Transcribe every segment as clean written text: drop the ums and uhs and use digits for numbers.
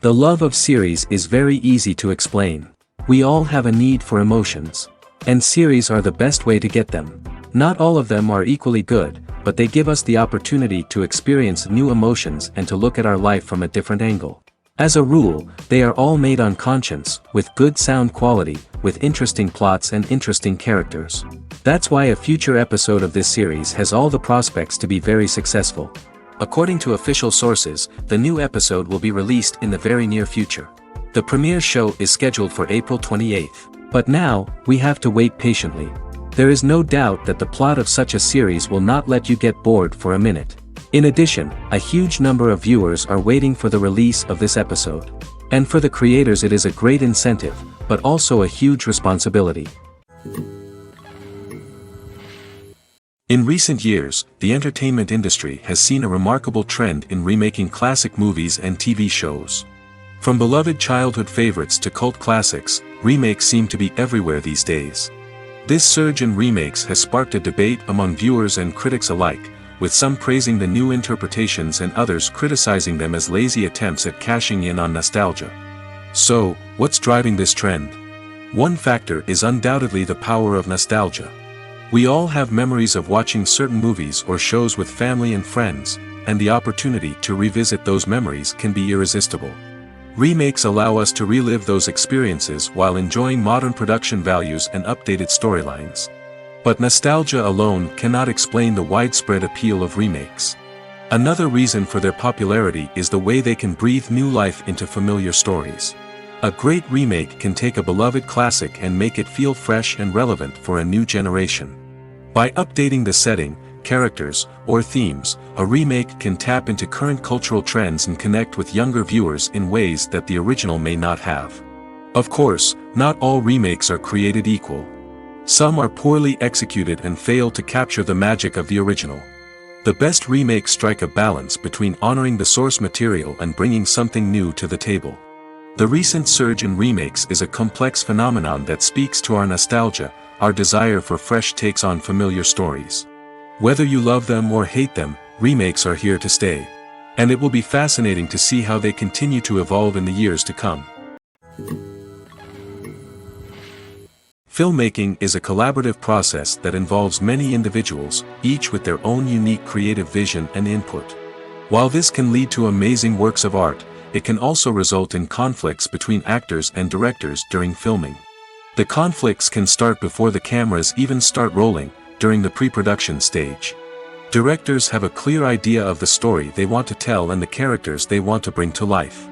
The love of series is very easy to explain. We all have a need for emotions. And series are the best way to get them. Not all of them are equally good, but they give us the opportunity to experience new emotions and to look at our life from a different angle. As a rule, they are all made on conscience, with good sound quality, with interesting plots and interesting characters. That's why a future episode of this series has all the prospects to be very successful. According to official sources, the new episode will be released in the very near future. The premiere show is scheduled for April 28th. But now, we have to wait patiently. There is no doubt that the plot of such a series will not let you get bored for a minute. In addition, a huge number of viewers are waiting for the release of this episode. And for the creators it is a great incentive, but also a huge responsibility. In recent years, the entertainment industry has seen a remarkable trend in remaking classic movies and TV shows. From beloved childhood favorites to cult classics, remakes seem to be everywhere these days. This surge in remakes has sparked a debate among viewers and critics alike, with some praising the new interpretations and others criticizing them as lazy attempts at cashing in on nostalgia. So, what's driving this trend? One factor is undoubtedly the power of nostalgia. We all have memories of watching certain movies or shows with family and friends, and the opportunity to revisit those memories can be irresistible. Remakes allow us to relive those experiences while enjoying modern production values and updated storylines. But nostalgia alone cannot explain the widespread appeal of remakes. Another reason for their popularity is the way they can breathe new life into familiar stories. A great remake can take a beloved classic and make it feel fresh and relevant for a new generation. By updating the setting, characters, or themes, a remake can tap into current cultural trends and connect with younger viewers in ways that the original may not have. Of course, not all remakes are created equal. Some are poorly executed and fail to capture the magic of the original. The best remakes strike a balance between honoring the source material and bringing something new to the table. The recent surge in remakes is a complex phenomenon that speaks to our nostalgia, our desire for fresh takes on familiar stories. Whether you love them or hate them, remakes are here to stay. And it will be fascinating to see how they continue to evolve in the years to come. Filmmaking is a collaborative process that involves many individuals, each with their own unique creative vision and input. While this can lead to amazing works of art, it can also result in conflicts between actors and directors during filming. The conflicts can start before the cameras even start rolling, during the pre-production stage. Directors have a clear idea of the story they want to tell and the characters they want to bring to life.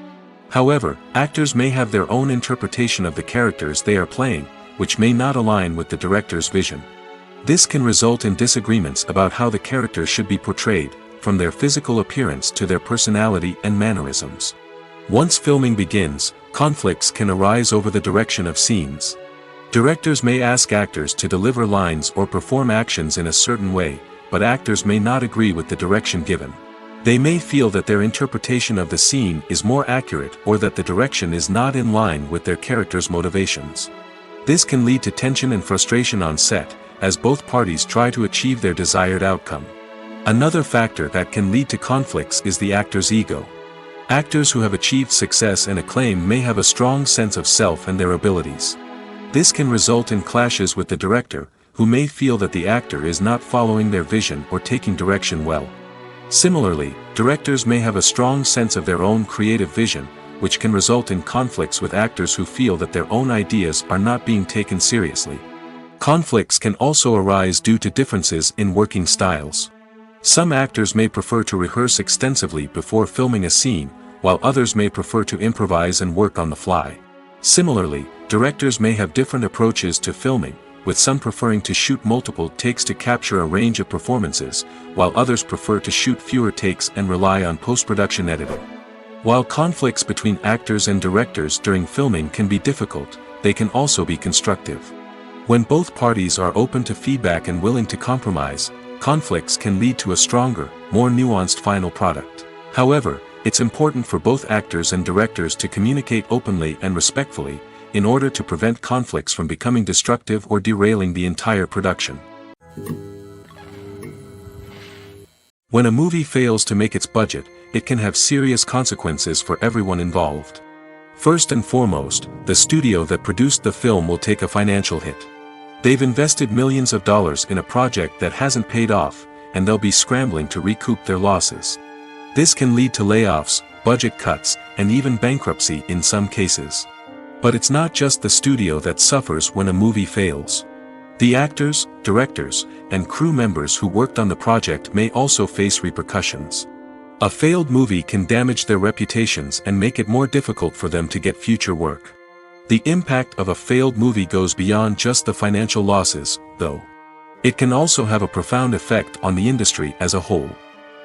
However, actors may have their own interpretation of the characters they are playing, which may not align with the director's vision. This can result in disagreements about how the characters should be portrayed, from their physical appearance to their personality and mannerisms. Once filming begins, conflicts can arise over the direction of scenes. Directors may ask actors to deliver lines or perform actions in a certain way, but actors may not agree with the direction given. They may feel that their interpretation of the scene is more accurate or that the direction is not in line with their character's motivations. This can lead to tension and frustration on set, as both parties try to achieve their desired outcome. Another factor that can lead to conflicts is the actor's ego. Actors who have achieved success and acclaim may have a strong sense of self and their abilities. This can result in clashes with the director, who may feel that the actor is not following their vision or taking direction well. Similarly, directors may have a strong sense of their own creative vision, which can result in conflicts with actors who feel that their own ideas are not being taken seriously. Conflicts can also arise due to differences in working styles. Some actors may prefer to rehearse extensively before filming a scene, while others may prefer to improvise and work on the fly. Similarly, directors may have different approaches to filming, with some preferring to shoot multiple takes to capture a range of performances, while others prefer to shoot fewer takes and rely on post-production editing. While conflicts between actors and directors during filming can be difficult, they can also be constructive. When both parties are open to feedback and willing to compromise, conflicts can lead to a stronger, more nuanced final product. However, it's important for both actors and directors to communicate openly and respectfully, in order to prevent conflicts from becoming destructive or derailing the entire production. When a movie fails to make its budget, it can have serious consequences for everyone involved. First and foremost, the studio that produced the film will take a financial hit. They've invested millions of dollars in a project that hasn't paid off, and they'll be scrambling to recoup their losses. This can lead to layoffs, budget cuts, and even bankruptcy in some cases. But it's not just the studio that suffers when a movie fails. The actors, directors, and crew members who worked on the project may also face repercussions. A failed movie can damage their reputations and make it more difficult for them to get future work. The impact of a failed movie goes beyond just the financial losses, though. It can also have a profound effect on the industry as a whole.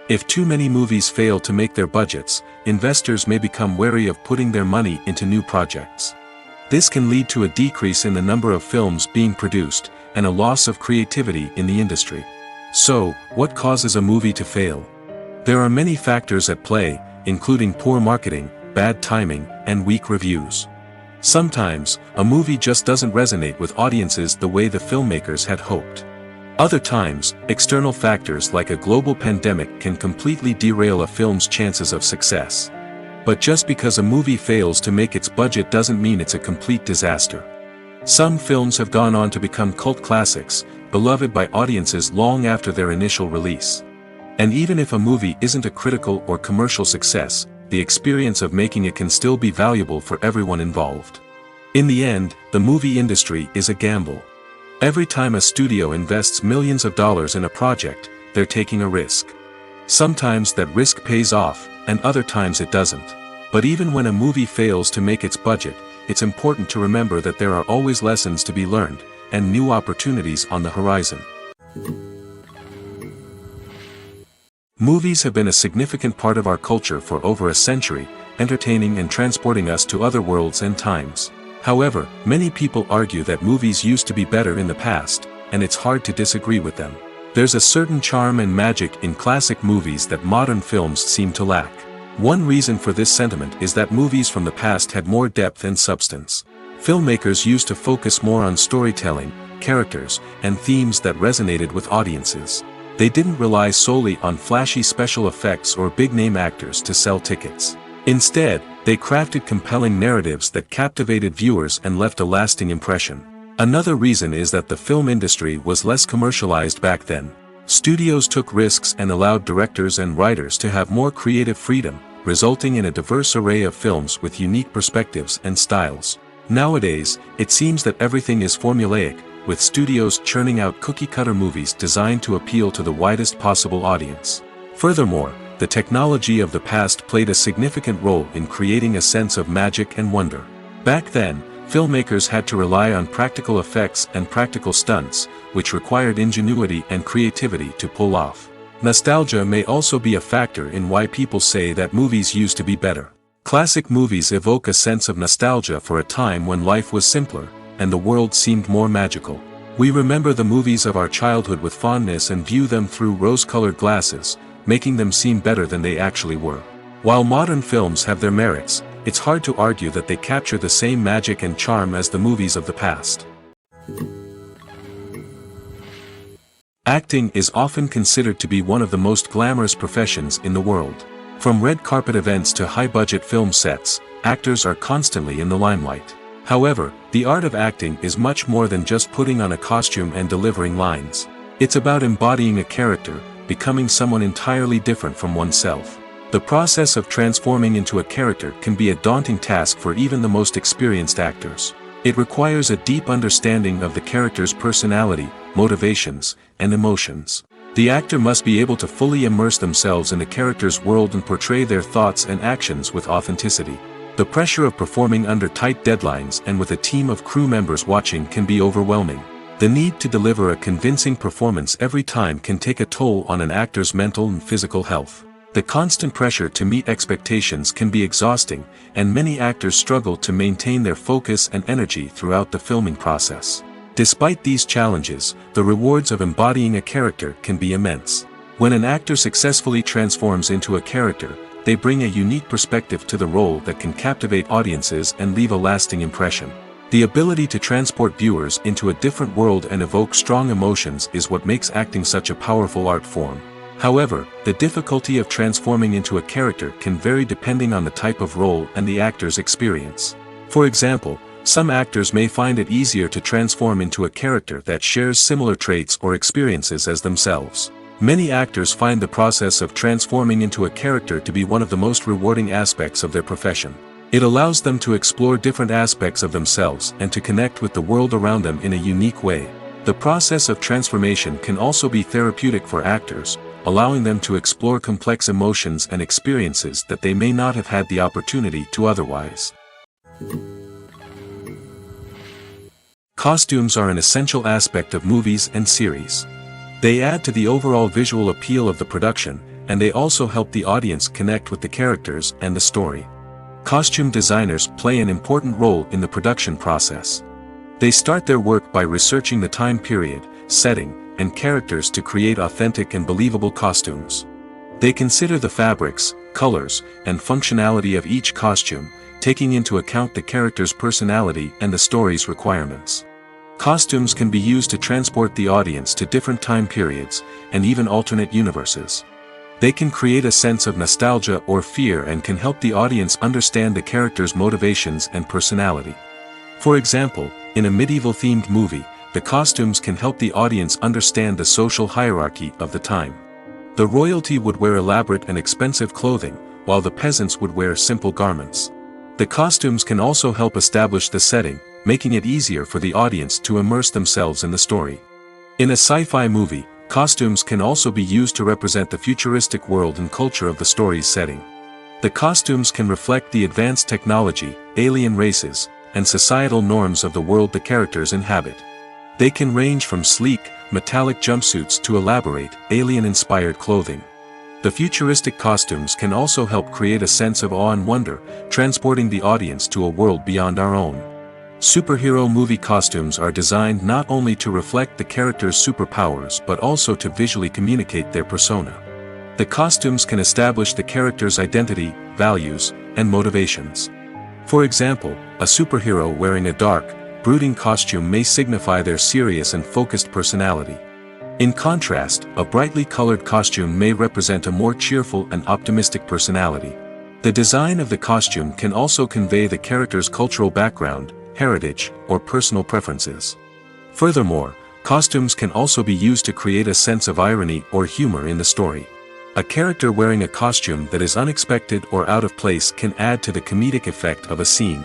If too many movies fail to make their budgets, investors may become wary of putting their money into new projects. This can lead to a decrease in the number of films being produced, and a loss of creativity in the industry. So, what causes a movie to fail? There are many factors at play, including poor marketing, bad timing, and weak reviews. Sometimes, a movie just doesn't resonate with audiences the way the filmmakers had hoped. Other times, external factors like a global pandemic can completely derail a film's chances of success. But just because a movie fails to make its budget doesn't mean it's a complete disaster. Some films have gone on to become cult classics, beloved by audiences long after their initial release. And even if a movie isn't a critical or commercial success, the experience of making it can still be valuable for everyone involved. In the end, the movie industry is a gamble. Every time a studio invests millions of dollars in a project, they're taking a risk. Sometimes that risk pays off, and other times it doesn't. But even when a movie fails to make its budget, it's important to remember that there are always lessons to be learned, and new opportunities on the horizon. Movies have been a significant part of our culture for over a century, entertaining and transporting us to other worlds and times. However, many people argue that movies used to be better in the past, and it's hard to disagree with them. There's a certain charm and magic in classic movies that modern films seem to lack. One reason for this sentiment is that movies from the past had more depth and substance. Filmmakers used to focus more on storytelling, characters, and themes that resonated with audiences. They didn't rely solely on flashy special effects or big-name actors to sell tickets. Instead, they crafted compelling narratives that captivated viewers and left a lasting impression. Another reason is that the film industry was less commercialized back then. Studios took risks and allowed directors and writers to have more creative freedom, resulting in a diverse array of films with unique perspectives and styles. Nowadays, it seems that everything is formulaic, with studios churning out cookie-cutter movies designed to appeal to the widest possible audience. Furthermore, the technology of the past played a significant role in creating a sense of magic and wonder. Back then, filmmakers had to rely on practical effects and practical stunts, which required ingenuity and creativity to pull off. Nostalgia may also be a factor in why people say that movies used to be better. Classic movies evoke a sense of nostalgia for a time when life was simpler, and the world seemed more magical. We remember the movies of our childhood with fondness and view them through rose-colored glasses, making them seem better than they actually were. While modern films have their merits, it's hard to argue that they capture the same magic and charm as the movies of the past. Acting is often considered to be one of the most glamorous professions in the world. From red carpet events to high-budget film sets, actors are constantly in the limelight. However, the art of acting is much more than just putting on a costume and delivering lines. It's about embodying a character, becoming someone entirely different from oneself. The process of transforming into a character can be a daunting task for even the most experienced actors. It requires a deep understanding of the character's personality, motivations, and emotions. The actor must be able to fully immerse themselves in the character's world and portray their thoughts and actions with authenticity. The pressure of performing under tight deadlines and with a team of crew members watching can be overwhelming. The need to deliver a convincing performance every time can take a toll on an actor's mental and physical health. The constant pressure to meet expectations can be exhausting, and many actors struggle to maintain their focus and energy throughout the filming process. Despite these challenges, the rewards of embodying a character can be immense. When an actor successfully transforms into a character, they bring a unique perspective to the role that can captivate audiences and leave a lasting impression. The ability to transport viewers into a different world and evoke strong emotions is what makes acting such a powerful art form. However, the difficulty of transforming into a character can vary depending on the type of role and the actor's experience. For example, some actors may find it easier to transform into a character that shares similar traits or experiences as themselves. Many actors find the process of transforming into a character to be one of the most rewarding aspects of their profession. It allows them to explore different aspects of themselves and to connect with the world around them in a unique way. The process of transformation can also be therapeutic for actors, allowing them to explore complex emotions and experiences that they may not have had the opportunity to otherwise. Costumes are an essential aspect of movies and series. They add to the overall visual appeal of the production, and they also help the audience connect with the characters and the story. Costume designers play an important role in the production process. They start their work by researching the time period, setting, and characters to create authentic and believable costumes. They consider the fabrics, colors, and functionality of each costume, taking into account the character's personality and the story's requirements. Costumes can be used to transport the audience to different time periods, and even alternate universes. They can create a sense of nostalgia or fear and can help the audience understand the character's motivations and personality. For example, in a medieval-themed movie, the costumes can help the audience understand the social hierarchy of the time. The royalty would wear elaborate and expensive clothing, while the peasants would wear simple garments. The costumes can also help establish the setting, making it easier for the audience to immerse themselves in the story. In a sci-fi movie, costumes can also be used to represent the futuristic world and culture of the story's setting. The costumes can reflect the advanced technology, alien races, and societal norms of the world the characters inhabit. They can range from sleek, metallic jumpsuits to elaborate, alien-inspired clothing. The futuristic costumes can also help create a sense of awe and wonder, transporting the audience to a world beyond our own. Superhero movie costumes are designed not only to reflect the character's superpowers but also to visually communicate their persona. The costumes can establish the character's identity, values, and motivations. For example, a superhero wearing a dark, brooding costume may signify their serious and focused personality. In contrast, a brightly colored costume may represent a more cheerful and optimistic personality. The design of the costume can also convey the character's cultural background, heritage, or personal preferences. Furthermore, costumes can also be used to create a sense of irony or humor in the story. A character wearing a costume that is unexpected or out of place can add to the comedic effect of a scene.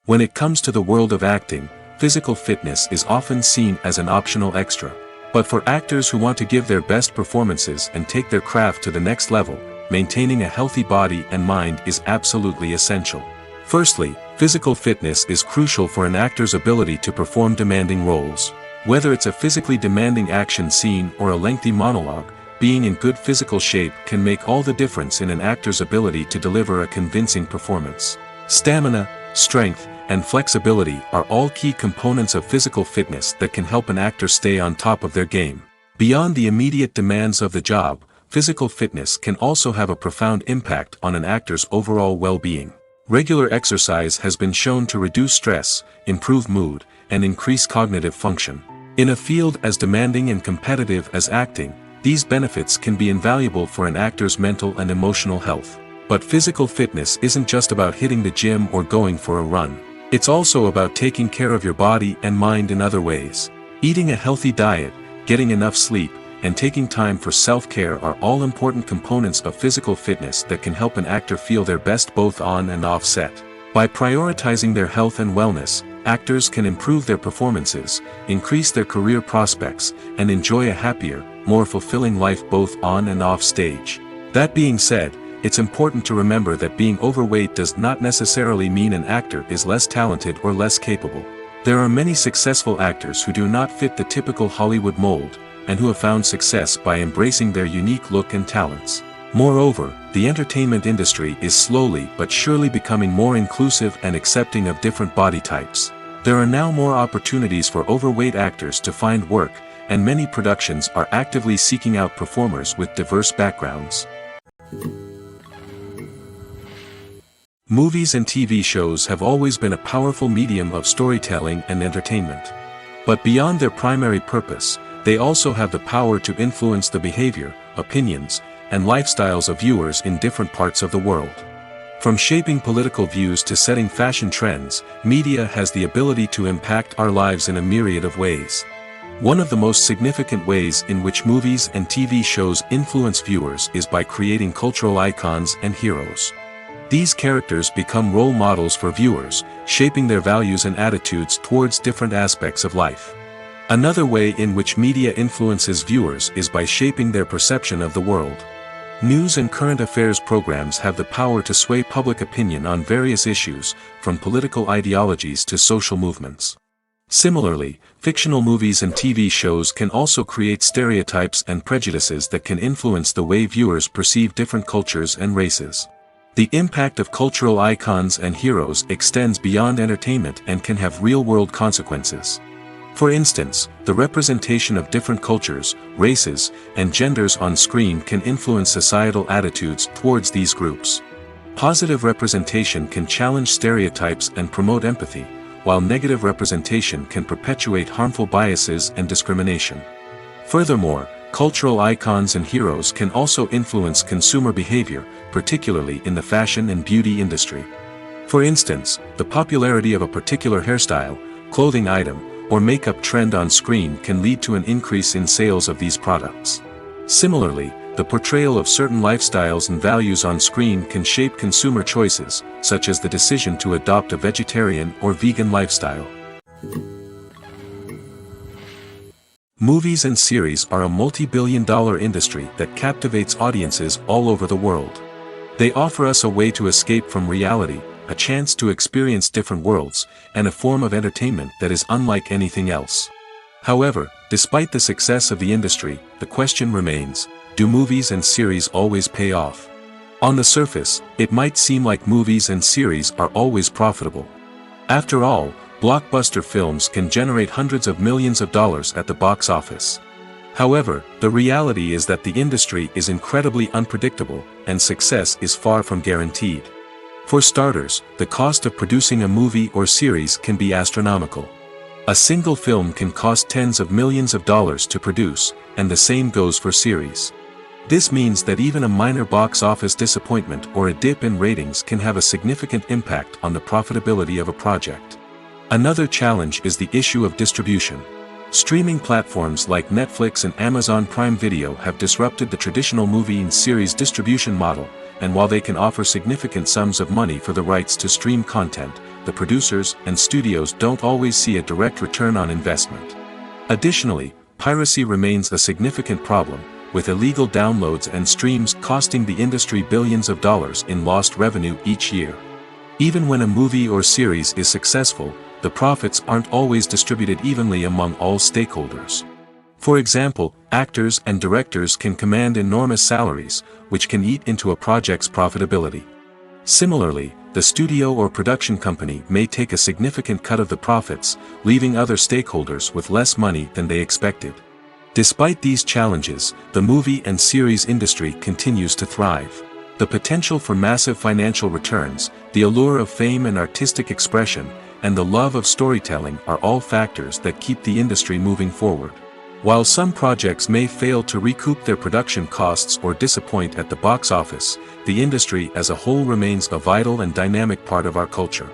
When it comes to the world of acting, physical fitness is often seen as an optional extra. But for actors who want to give their best performances and take their craft to the next level, maintaining a healthy body and mind is absolutely essential. Firstly, physical fitness is crucial for an actor's ability to perform demanding roles. Whether it's a physically demanding action scene or a lengthy monologue, being in good physical shape can make all the difference in an actor's ability to deliver a convincing performance. Stamina, strength, and flexibility are all key components of physical fitness that can help an actor stay on top of their game. Beyond the immediate demands of the job, physical fitness can also have a profound impact on an actor's overall well-being. Regular exercise has been shown to reduce stress, improve mood, and increase cognitive function. In a field as demanding and competitive as acting, these benefits can be invaluable for an actor's mental and emotional health. But physical fitness isn't just about hitting the gym or going for a run. It's also about taking care of your body and mind in other ways. Eating a healthy diet, getting enough sleep, and taking time for self-care are all important components of physical fitness that can help an actor feel their best both on and off set. By prioritizing their health and wellness, actors can improve their performances, increase their career prospects, and enjoy a happier, more fulfilling life both on and off stage. That being said, it's important to remember that being overweight does not necessarily mean an actor is less talented or less capable. There are many successful actors who do not fit the typical Hollywood mold, and who have found success by embracing their unique look and talents. Moreover, the entertainment industry is slowly but surely becoming more inclusive and accepting of different body types. There are now more opportunities for overweight actors to find work, and many productions are actively seeking out performers with diverse backgrounds. Movies and TV shows have always been a powerful medium of storytelling and entertainment. But beyond their primary purpose, they also have the power to influence the behavior, opinions, and lifestyles of viewers in different parts of the world. From shaping political views to setting fashion trends, media has the ability to impact our lives in a myriad of ways. One of the most significant ways in which movies and TV shows influence viewers is by creating cultural icons and heroes. These characters become role models for viewers, shaping their values and attitudes towards different aspects of life. Another way in which media influences viewers is by shaping their perception of the world. News and current affairs programs have the power to sway public opinion on various issues, from political ideologies to social movements. Similarly, fictional movies and TV shows can also create stereotypes and prejudices that can influence the way viewers perceive different cultures and races. The impact of cultural icons and heroes extends beyond entertainment and can have real-world consequences. For instance, the representation of different cultures, races, and genders on screen can influence societal attitudes towards these groups. Positive representation can challenge stereotypes and promote empathy, while negative representation can perpetuate harmful biases and discrimination. Furthermore, cultural icons and heroes can also influence consumer behavior, particularly in the fashion and beauty industry. For instance, the popularity of a particular hairstyle, clothing item, or makeup trend on screen can lead to an increase in sales of these products. Similarly, the portrayal of certain lifestyles and values on screen can shape consumer choices, such as the decision to adopt a vegetarian or vegan lifestyle. Movies and series are a multi-billion-dollar industry that captivates audiences all over the world. They offer us a way to escape from reality, a chance to experience different worlds, and a form of entertainment that is unlike anything else. However, despite the success of the industry, the question remains: do movies and series always pay off? On the surface, it might seem like movies and series are always profitable. After all, blockbuster films can generate hundreds of millions of dollars at the box office. However, the reality is that the industry is incredibly unpredictable, and success is far from guaranteed. For starters, the cost of producing a movie or series can be astronomical. A single film can cost tens of millions of dollars to produce, and the same goes for series. This means that even a minor box office disappointment or a dip in ratings can have a significant impact on the profitability of a project. Another challenge is the issue of distribution. Streaming platforms like Netflix and Amazon Prime Video have disrupted the traditional movie and series distribution model, and while they can offer significant sums of money for the rights to stream content, the producers and studios don't always see a direct return on investment. Additionally, piracy remains a significant problem, with illegal downloads and streams costing the industry billions of dollars in lost revenue each year. Even when a movie or series is successful, the profits aren't always distributed evenly among all stakeholders. For example, actors and directors can command enormous salaries, which can eat into a project's profitability. Similarly, the studio or production company may take a significant cut of the profits, leaving other stakeholders with less money than they expected. Despite these challenges, the movie and series industry continues to thrive. The potential for massive financial returns, the allure of fame and artistic expression, and the love of storytelling are all factors that keep the industry moving forward. While some projects may fail to recoup their production costs or disappoint at the box office, the industry as a whole remains a vital and dynamic part of our culture.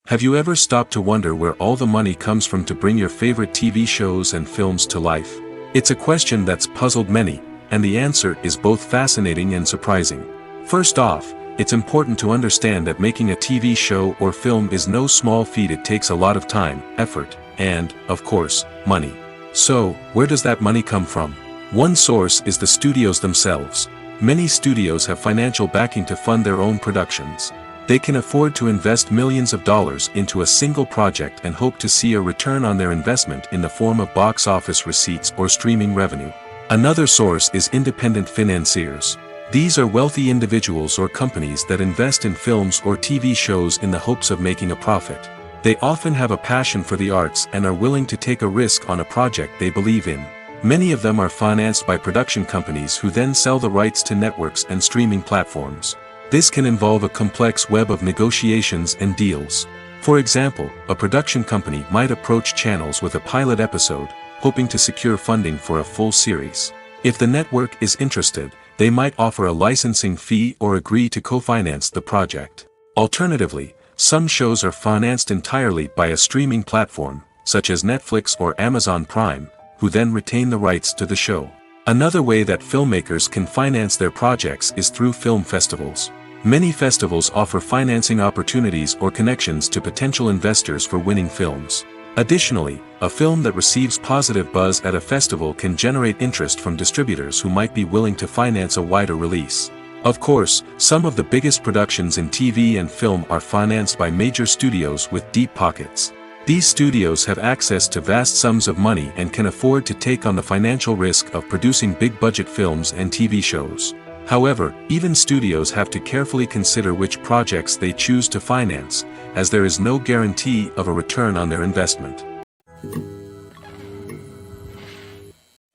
Have you ever stopped to wonder where all the money comes from to bring your favorite TV shows and films to life? It's a question that's puzzled many, and the answer is both fascinating and surprising. First off, it's important to understand that making a TV show or film is no small feat. It takes a lot of time, effort, and, of course, money. So, where does that money come from? One source is the studios themselves. Many studios have financial backing to fund their own productions. They can afford to invest millions of dollars into a single project and hope to see a return on their investment in the form of box office receipts or streaming revenue. Another source is independent financiers. These are wealthy individuals or companies that invest in films or TV shows in the hopes of making a profit. They often have a passion for the arts and are willing to take a risk on a project they believe in. Many of them are financed by production companies who then sell the rights to networks and streaming platforms. This can involve a complex web of negotiations and deals. For example, a production company might approach channels with a pilot episode, hoping to secure funding for a full series. If the network is interested, they might offer a licensing fee or agree to co-finance the project. Alternatively, some shows are financed entirely by a streaming platform, such as Netflix or Amazon Prime, who then retain the rights to the show. Another way that filmmakers can finance their projects is through film festivals. Many festivals offer financing opportunities or connections to potential investors for winning films. Additionally, a film that receives positive buzz at a festival can generate interest from distributors who might be willing to finance a wider release. Of course, some of the biggest productions in TV and film are financed by major studios with deep pockets. These studios have access to vast sums of money and can afford to take on the financial risk of producing big-budget films and TV shows. However, even studios have to carefully consider which projects they choose to finance, as there is no guarantee of a return on their investment.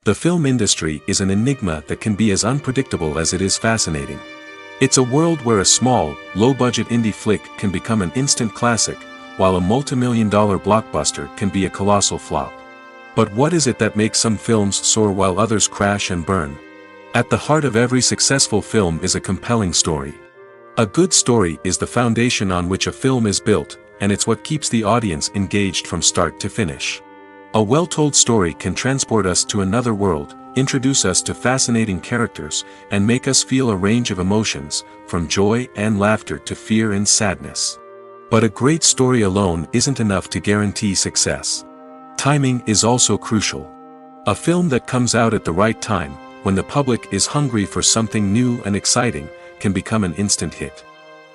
The film industry is an enigma that can be as unpredictable as it is fascinating. It's a world where a small, low-budget indie flick can become an instant classic, while a multi-million-dollar blockbuster can be a colossal flop. But what is it that makes some films soar while others crash and burn? At the heart of every successful film is a compelling story. A good story is the foundation on which a film is built, and it's what keeps the audience engaged from start to finish. A well-told story can transport us to another world, introduce us to fascinating characters, and make us feel a range of emotions, from joy and laughter to fear and sadness. But a great story alone isn't enough to guarantee success. Timing is also crucial. A film that comes out at the right time, when the public is hungry for something new and exciting, can become an instant hit.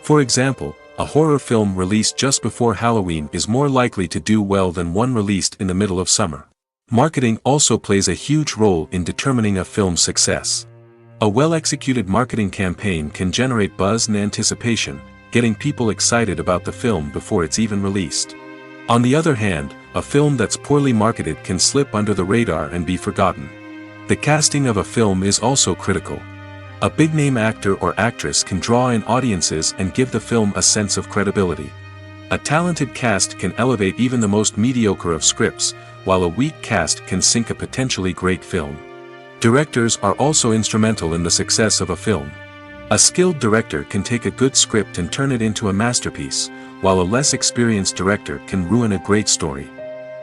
For example, a horror film released just before Halloween is more likely to do well than one released in the middle of summer. Marketing also plays a huge role in determining a film's success. A well-executed marketing campaign can generate buzz and anticipation, getting people excited about the film before it's even released. On the other hand, a film that's poorly marketed can slip under the radar and be forgotten. The casting of a film is also critical. A big-name actor or actress can draw in audiences and give the film a sense of credibility. A talented cast can elevate even the most mediocre of scripts, while a weak cast can sink a potentially great film. Directors are also instrumental in the success of a film. A skilled director can take a good script and turn it into a masterpiece, while a less experienced director can ruin a great story.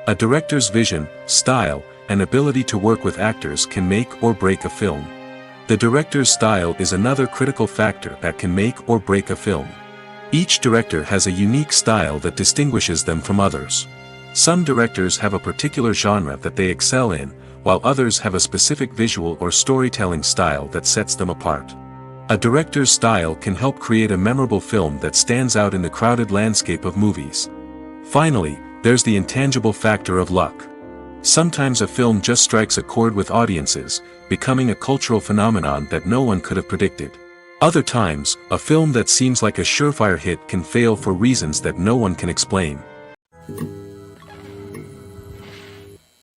A director's vision, style, and ability to work with actors can make or break a film. The director's style is another critical factor that can make or break a film. Each director has a unique style that distinguishes them from others. Some directors have a particular genre that they excel in, while others have a specific visual or storytelling style that sets them apart. A director's style can help create a memorable film that stands out in the crowded landscape of movies. Finally, there's the intangible factor of luck. Sometimes a film just strikes a chord with audiences, becoming a cultural phenomenon that no one could have predicted. Other times, a film that seems like a surefire hit can fail for reasons that no one can explain.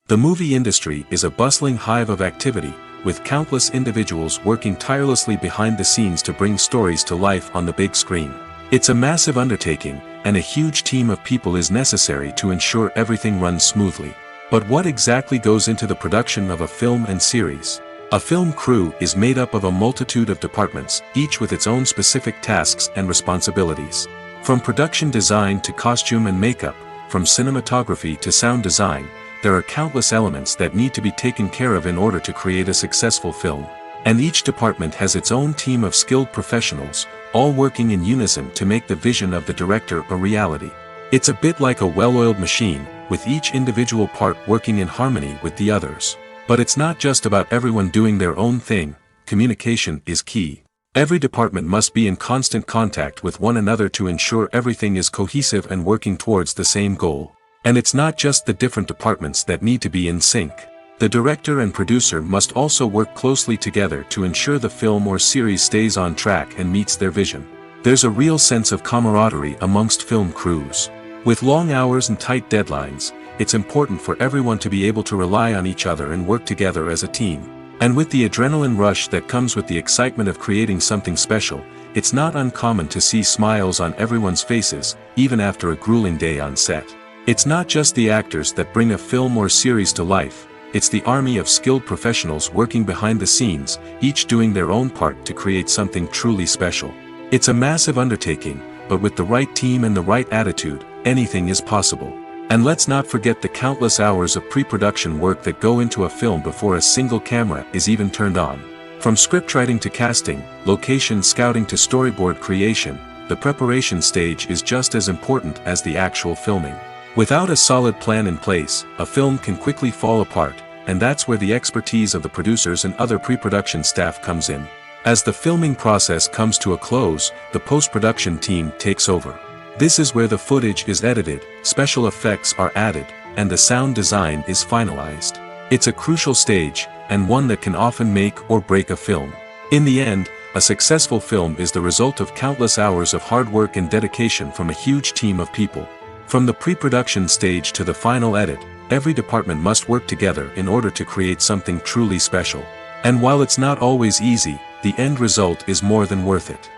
The movie industry is a bustling hive of activity, with countless individuals working tirelessly behind the scenes to bring stories to life on the big screen. It's a massive undertaking, and a huge team of people is necessary to ensure everything runs smoothly. But what exactly goes into the production of a film and series? A film crew is made up of a multitude of departments, each with its own specific tasks and responsibilities. From production design to costume and makeup, from cinematography to sound design, there are countless elements that need to be taken care of in order to create a successful film. And each department has its own team of skilled professionals, all working in unison to make the vision of the director a reality. It's a bit like a well-oiled machine, with each individual part working in harmony with the others. But it's not just about everyone doing their own thing. Communication is key. Every department must be in constant contact with one another to ensure everything is cohesive and working towards the same goal. And it's not just the different departments that need to be in sync. The director and producer must also work closely together to ensure the film or series stays on track and meets their vision. There's a real sense of camaraderie amongst film crews. With long hours and tight deadlines, it's important for everyone to be able to rely on each other and work together as a team. And with the adrenaline rush that comes with the excitement of creating something special, it's not uncommon to see smiles on everyone's faces, even after a grueling day on set. It's not just the actors that bring a film or series to life, it's the army of skilled professionals working behind the scenes, each doing their own part to create something truly special. It's a massive undertaking, but with the right team and the right attitude, anything is possible. And let's not forget the countless hours of pre-production work that go into a film before a single camera is even turned on. From scriptwriting to casting, location scouting to storyboard creation, the preparation stage is just as important as the actual filming. Without a solid plan in place, a film can quickly fall apart, and that's where the expertise of the producers and other pre-production staff comes in. As the filming process comes to a close, the post-production team takes over. This is where the footage is edited, special effects are added, and the sound design is finalized. It's a crucial stage, and one that can often make or break a film. In the end, a successful film is the result of countless hours of hard work and dedication from a huge team of people. From the pre-production stage to the final edit, every department must work together in order to create something truly special. And while it's not always easy, the end result is more than worth it.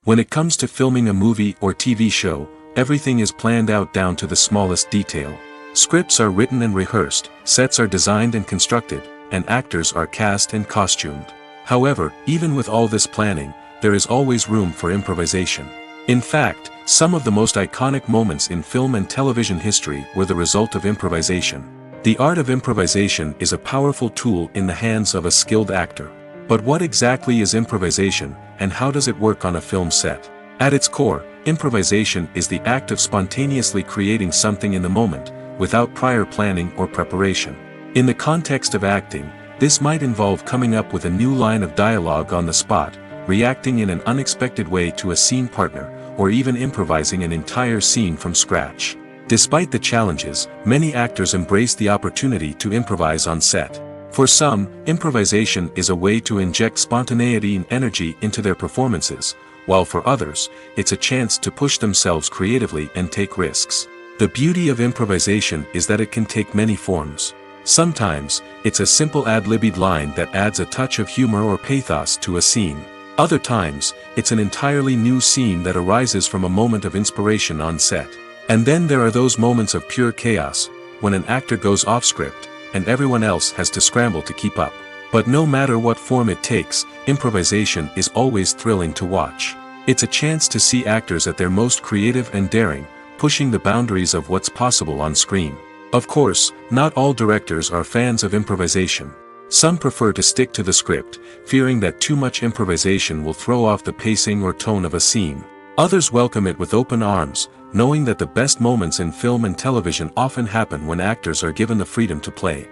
When it comes to filming a movie or TV show, everything is planned out down to the smallest detail. Scripts are written and rehearsed, sets are designed and constructed, and actors are cast and costumed. However, even with all this planning, there is always room for improvisation. In fact, some of the most iconic moments in film and television history were the result of improvisation. The art of improvisation is a powerful tool in the hands of a skilled actor. But what exactly is improvisation, and how does it work on a film set? At its core, improvisation is the act of spontaneously creating something in the moment, without prior planning or preparation. In the context of acting, this might involve coming up with a new line of dialogue on the spot, reacting in an unexpected way to a scene partner, or even improvising an entire scene from scratch. Despite the challenges, many actors embrace the opportunity to improvise on set. For some, improvisation is a way to inject spontaneity and energy into their performances, while for others, it's a chance to push themselves creatively and take risks. The beauty of improvisation is that it can take many forms. Sometimes, it's a simple ad-libbed line that adds a touch of humor or pathos to a scene. Other times, it's an entirely new scene that arises from a moment of inspiration on set. And then there are those moments of pure chaos, when an actor goes off script, and everyone else has to scramble to keep up. But no matter what form it takes, improvisation is always thrilling to watch. It's a chance to see actors at their most creative and daring, pushing the boundaries of what's possible on screen. Of course, not all directors are fans of improvisation. Some prefer to stick to the script, fearing that too much improvisation will throw off the pacing or tone of a scene. Others welcome it with open arms, knowing that the best moments in film and television often happen when actors are given the freedom to play.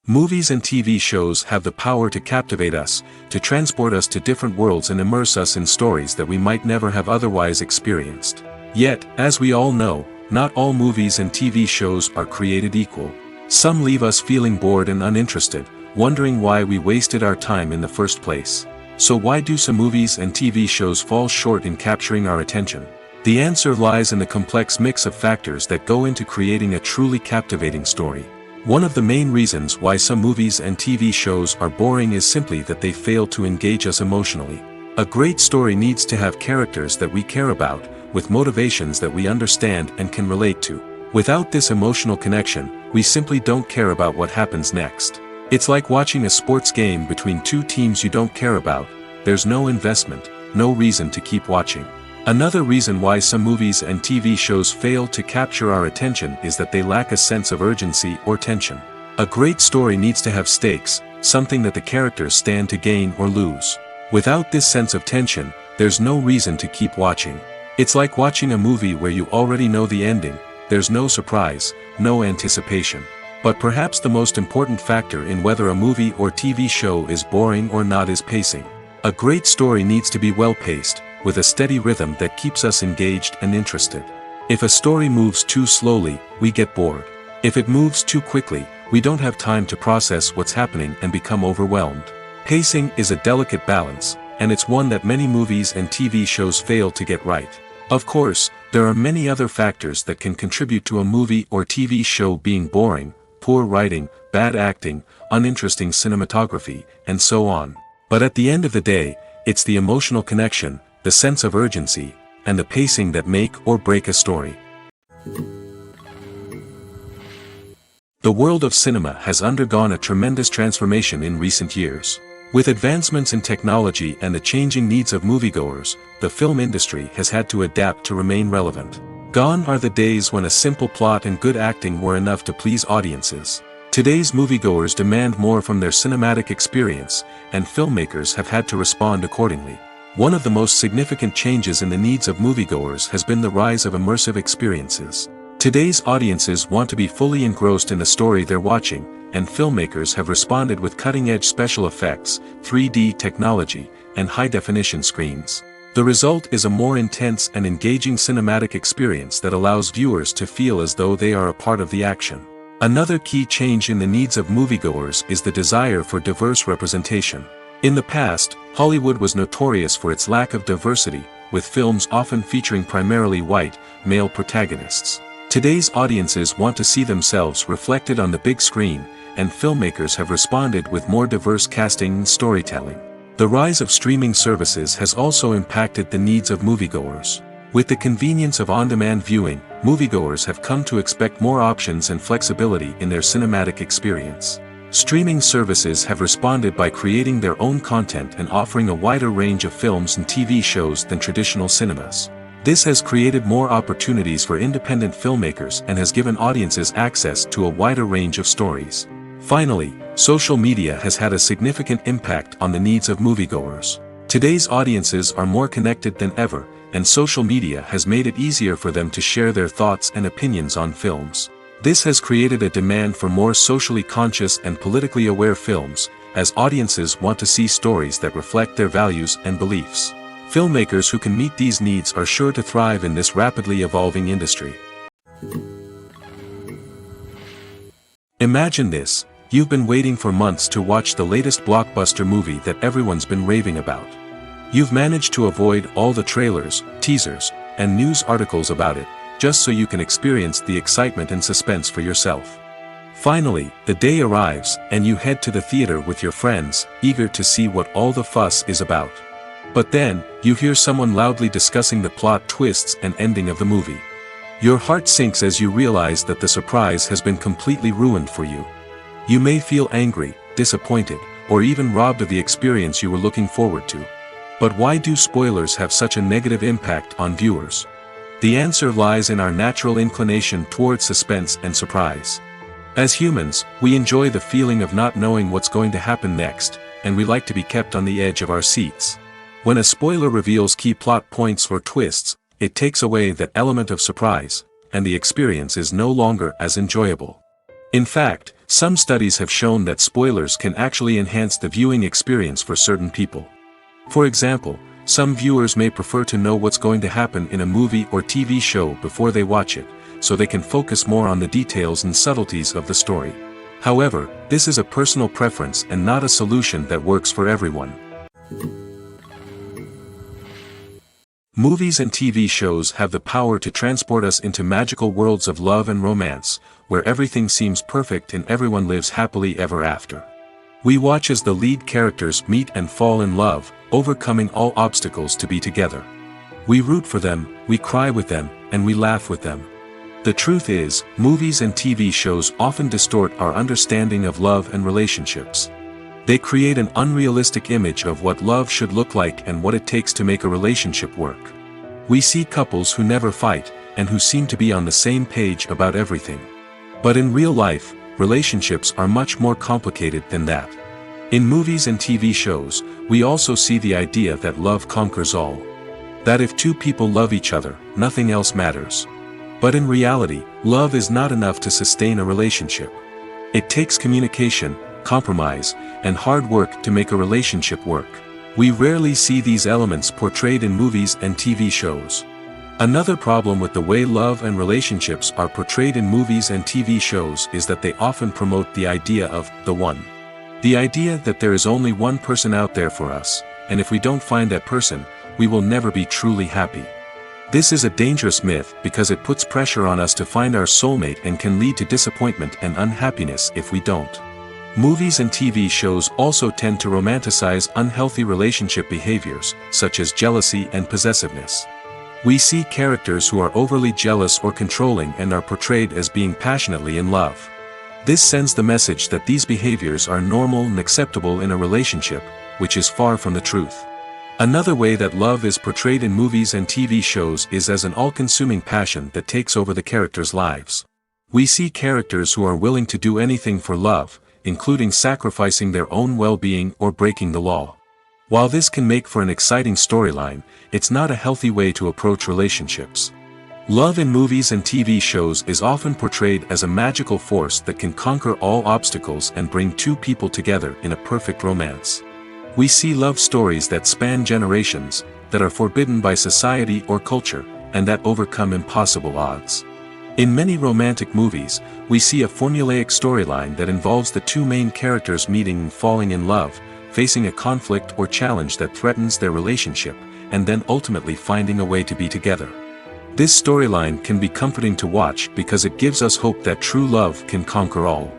Movies and TV shows have the power to captivate us, to transport us to different worlds and immerse us in stories that we might never have otherwise experienced. Yet, as we all know, not all movies and TV shows are created equal. Some leave us feeling bored and uninterested, wondering why we wasted our time in the first place. So why do some movies and TV shows fall short in capturing our attention? The answer lies in the complex mix of factors that go into creating a truly captivating story. One of the main reasons why some movies and TV shows are boring is simply that they fail to engage us emotionally. A great story needs to have characters that we care about, with motivations that we understand and can relate to. Without this emotional connection, we simply don't care about what happens next. It's like watching a sports game between two teams you don't care about. There's no investment, no reason to keep watching. Another reason why some movies and TV shows fail to capture our attention is that they lack a sense of urgency or tension. A great story needs to have stakes, something that the characters stand to gain or lose. Without this sense of tension, there's no reason to keep watching. It's like watching a movie where you already know the ending, there's no surprise, no anticipation. But perhaps the most important factor in whether a movie or TV show is boring or not is pacing. A great story needs to be well-paced, with a steady rhythm that keeps us engaged and interested. If a story moves too slowly, we get bored. If it moves too quickly, we don't have time to process what's happening and become overwhelmed. Pacing is a delicate balance, and it's one that many movies and TV shows fail to get right. Of course, there are many other factors that can contribute to a movie or TV show being boring: poor writing, bad acting, uninteresting cinematography, and so on. But at the end of the day, it's the emotional connection, the sense of urgency, and the pacing that make or break a story. The world of cinema has undergone a tremendous transformation in recent years. With advancements in technology and the changing needs of moviegoers, the film industry has had to adapt to remain relevant. Gone are the days when a simple plot and good acting were enough to please audiences. Today's moviegoers demand more from their cinematic experience, and filmmakers have had to respond accordingly. One of the most significant changes in the needs of moviegoers has been the rise of immersive experiences. Today's audiences want to be fully engrossed in the story they're watching, and filmmakers have responded with cutting-edge special effects, 3D technology, and high-definition screens. The result is a more intense and engaging cinematic experience that allows viewers to feel as though they are a part of the action. Another key change in the needs of moviegoers is the desire for diverse representation. In the past, Hollywood was notorious for its lack of diversity, with films often featuring primarily white, male protagonists. Today's audiences want to see themselves reflected on the big screen, and filmmakers have responded with more diverse casting and storytelling. The rise of streaming services has also impacted the needs of moviegoers. With the convenience of on-demand viewing, moviegoers have come to expect more options and flexibility in their cinematic experience. Streaming services have responded by creating their own content and offering a wider range of films and TV shows than traditional cinemas. This has created more opportunities for independent filmmakers and has given audiences access to a wider range of stories. Finally, social media has had a significant impact on the needs of moviegoers. Today's audiences are more connected than ever, and social media has made it easier for them to share their thoughts and opinions on films. This has created a demand for more socially conscious and politically aware films, as audiences want to see stories that reflect their values and beliefs. Filmmakers who can meet these needs are sure to thrive in this rapidly evolving industry. Imagine this: you've been waiting for months to watch the latest blockbuster movie that everyone's been raving about. You've managed to avoid all the trailers, teasers, and news articles about it, just so you can experience the excitement and suspense for yourself. Finally, the day arrives, and you head to the theater with your friends, eager to see what all the fuss is about. But then, you hear someone loudly discussing the plot twists and ending of the movie. Your heart sinks as you realize that the surprise has been completely ruined for you. You may feel angry, disappointed, or even robbed of the experience you were looking forward to. But why do spoilers have such a negative impact on viewers? The answer lies in our natural inclination toward suspense and surprise. As humans, we enjoy the feeling of not knowing what's going to happen next, and we like to be kept on the edge of our seats. When a spoiler reveals key plot points or twists, it takes away that element of surprise, and the experience is no longer as enjoyable. In fact, some studies have shown that spoilers can actually enhance the viewing experience for certain people. For example, some viewers may prefer to know what's going to happen in a movie or TV show before they watch it, so they can focus more on the details and subtleties of the story. However, this is a personal preference and not a solution that works for everyone. Movies and TV shows have the power to transport us into magical worlds of love and romance, where everything seems perfect and everyone lives happily ever after. We watch as the lead characters meet and fall in love, overcoming all obstacles to be together. We root for them, we cry with them, and we laugh with them. The truth is, movies and TV shows often distort our understanding of love and relationships. They create an unrealistic image of what love should look like and what it takes to make a relationship work. We see couples who never fight, and who seem to be on the same page about everything. But in real life, relationships are much more complicated than that. In movies and TV shows, we also see the idea that love conquers all. That if two people love each other, nothing else matters. But in reality, love is not enough to sustain a relationship. It takes communication, compromise, and hard work to make a relationship work. We rarely see these elements portrayed in movies and TV shows. Another problem with the way love and relationships are portrayed in movies and TV shows is that they often promote the idea of the one. The idea that there is only one person out there for us, and if we don't find that person, we will never be truly happy. This is a dangerous myth because it puts pressure on us to find our soulmate and can lead to disappointment and unhappiness if we don't. Movies and TV shows also tend to romanticize unhealthy relationship behaviors, such as jealousy and possessiveness. We see characters who are overly jealous or controlling and are portrayed as being passionately in love. This sends the message that these behaviors are normal and acceptable in a relationship, which is far from the truth. Another way that love is portrayed in movies and TV shows is as an all-consuming passion that takes over the characters' lives. We see characters who are willing to do anything for love, including sacrificing their own well-being or breaking the law. While this can make for an exciting storyline, it's not a healthy way to approach relationships. Love in movies and TV shows is often portrayed as a magical force that can conquer all obstacles and bring two people together in a perfect romance. We see love stories that span generations, that are forbidden by society or culture, and that overcome impossible odds. In many romantic movies, we see a formulaic storyline that involves the two main characters meeting and falling in love, facing a conflict or challenge that threatens their relationship, and then ultimately finding a way to be together. This storyline can be comforting to watch because it gives us hope that true love can conquer all.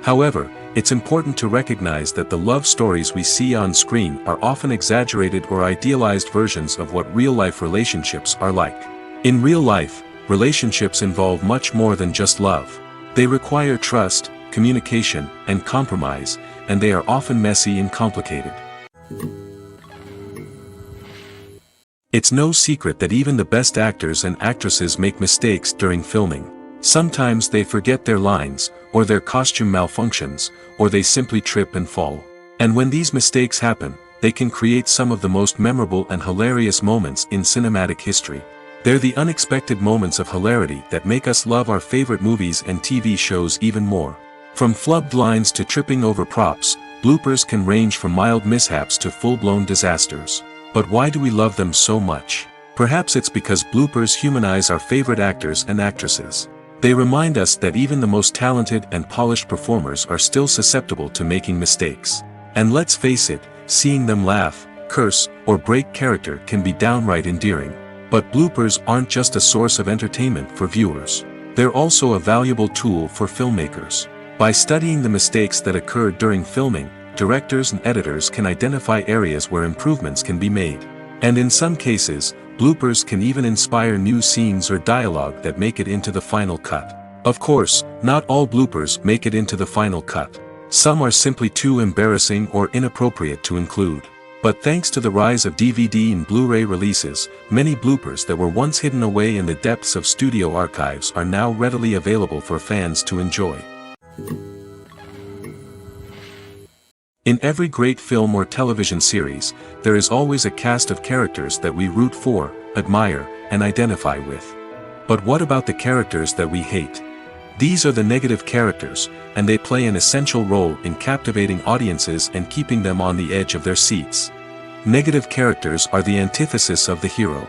However, it's important to recognize that the love stories we see on screen are often exaggerated or idealized versions of what real-life relationships are like. In real life, relationships involve much more than just love. They require trust, communication, and compromise, and they are often messy and complicated. It's no secret that even the best actors and actresses make mistakes during filming. Sometimes they forget their lines, or their costume malfunctions, or they simply trip and fall. And when these mistakes happen, they can create some of the most memorable and hilarious moments in cinematic history. They're the unexpected moments of hilarity that make us love our favorite movies and TV shows even more. From flubbed lines to tripping over props, bloopers can range from mild mishaps to full-blown disasters. But why do we love them so much? Perhaps it's because bloopers humanize our favorite actors and actresses. They remind us that even the most talented and polished performers are still susceptible to making mistakes. And let's face it, seeing them laugh, curse, or break character can be downright endearing. But bloopers aren't just a source of entertainment for viewers. They're also a valuable tool for filmmakers. By studying the mistakes that occurred during filming, directors and editors can identify areas where improvements can be made. And in some cases, bloopers can even inspire new scenes or dialogue that make it into the final cut. Of course, not all bloopers make it into the final cut. Some are simply too embarrassing or inappropriate to include. But thanks to the rise of DVD and Blu-ray releases, many bloopers that were once hidden away in the depths of studio archives are now readily available for fans to enjoy. In every great film or television series, there is always a cast of characters that we root for, admire, and identify with. But what about the characters that we hate? These are the negative characters, and they play an essential role in captivating audiences and keeping them on the edge of their seats. Negative characters are the antithesis of the hero.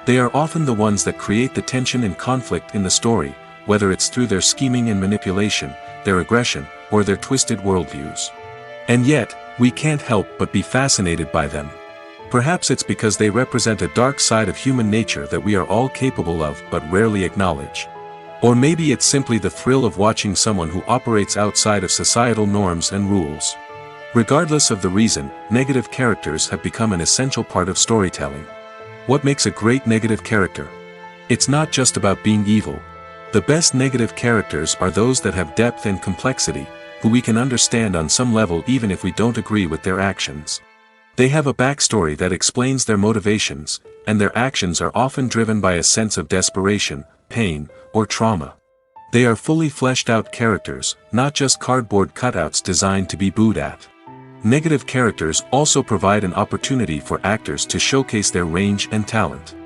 They are often the ones that create the tension and conflict in the story, whether it's through their scheming and manipulation, their aggression, or their twisted worldviews. And yet, we can't help but be fascinated by them. Perhaps it's because they represent a dark side of human nature that we are all capable of but rarely acknowledge. Or maybe it's simply the thrill of watching someone who operates outside of societal norms and rules. Regardless of the reason, negative characters have become an essential part of storytelling. What makes a great negative character? It's not just about being evil. The best negative characters are those that have depth and complexity, who we can understand on some level even if we don't agree with their actions. They have a backstory that explains their motivations, and their actions are often driven by a sense of desperation, pain, or trauma. They are fully fleshed out characters, not just cardboard cutouts designed to be booed at. Negative characters also provide an opportunity for actors to showcase their range and talent.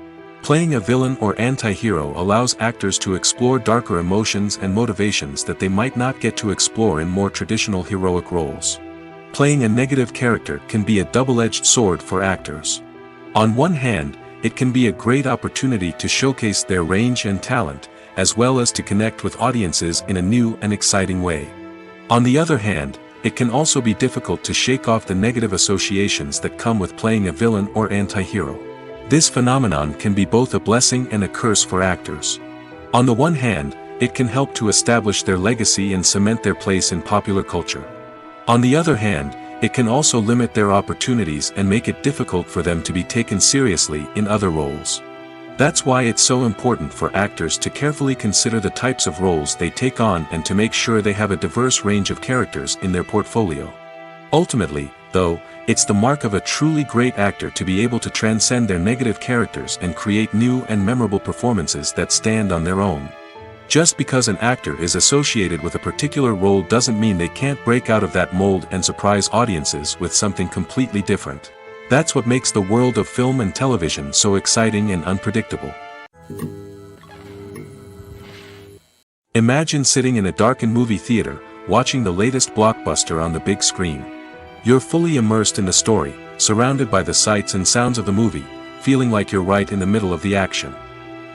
Playing a villain or anti-hero allows actors to explore darker emotions and motivations that they might not get to explore in more traditional heroic roles. Playing a negative character can be a double-edged sword for actors. On one hand, it can be a great opportunity to showcase their range and talent, as well as to connect with audiences in a new and exciting way. On the other hand, it can also be difficult to shake off the negative associations that come with playing a villain or anti-hero. This phenomenon can be both a blessing and a curse for actors. On the one hand, it can help to establish their legacy and cement their place in popular culture. On the other hand, it can also limit their opportunities and make it difficult for them to be taken seriously in other roles. That's why it's so important for actors to carefully consider the types of roles they take on and to make sure they have a diverse range of characters in their portfolio. Ultimately, though, it's the mark of a truly great actor to be able to transcend their negative characters and create new and memorable performances that stand on their own. Just because an actor is associated with a particular role doesn't mean they can't break out of that mold and surprise audiences with something completely different. That's what makes the world of film and television so exciting and unpredictable. Imagine sitting in a darkened movie theater, watching the latest blockbuster on the big screen. You're fully immersed in the story, surrounded by the sights and sounds of the movie, feeling like you're right in the middle of the action.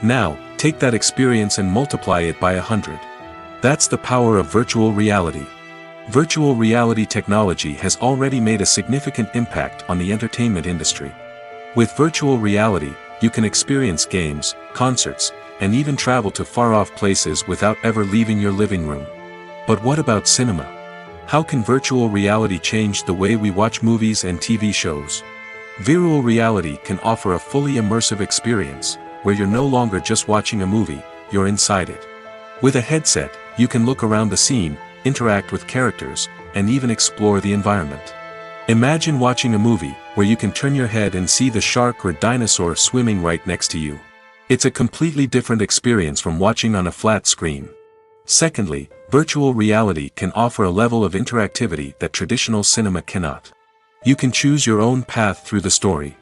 Now, take that experience and multiply it by 100. That's the power of virtual reality. Virtual reality technology has already made a significant impact on the entertainment industry. With virtual reality, you can experience games, concerts, and even travel to far-off places without ever leaving your living room. But what about cinema? How can virtual reality change the way we watch movies and TV shows? Virtual reality can offer a fully immersive experience, where you're no longer just watching a movie, you're inside it. With a headset, you can look around the scene, interact with characters, and even explore the environment. Imagine watching a movie where you can turn your head and see the shark or dinosaur swimming right next to you. It's a completely different experience from watching on a flat screen. Secondly, virtual reality can offer a level of interactivity that traditional cinema cannot. You can choose your own path through the story.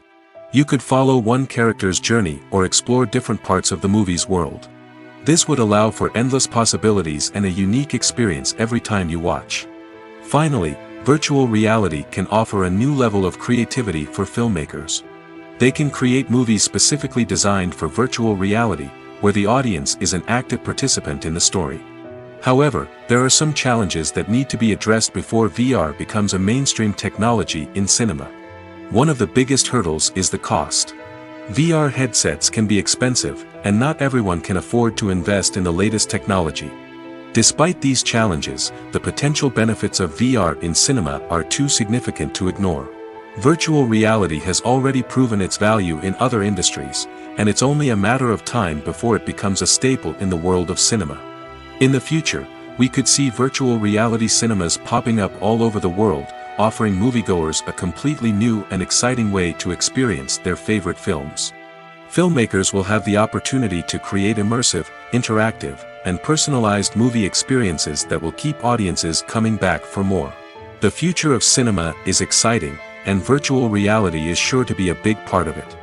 You could follow one character's journey or explore different parts of the movie's world. This would allow for endless possibilities and a unique experience every time you watch. Finally, virtual reality can offer a new level of creativity for filmmakers. They can create movies specifically designed for virtual reality, where the audience is an active participant in the story. However, there are some challenges that need to be addressed before VR becomes a mainstream technology in cinema. One of the biggest hurdles is the cost. VR headsets can be expensive, and not everyone can afford to invest in the latest technology. Despite these challenges, the potential benefits of VR in cinema are too significant to ignore. Virtual reality has already proven its value in other industries, and it's only a matter of time before it becomes a staple in the world of cinema. In the future, we could see virtual reality cinemas popping up all over the world, offering moviegoers a completely new and exciting way to experience their favorite films. Filmmakers will have the opportunity to create immersive, interactive, and personalized movie experiences that will keep audiences coming back for more. The future of cinema is exciting, and virtual reality is sure to be a big part of it.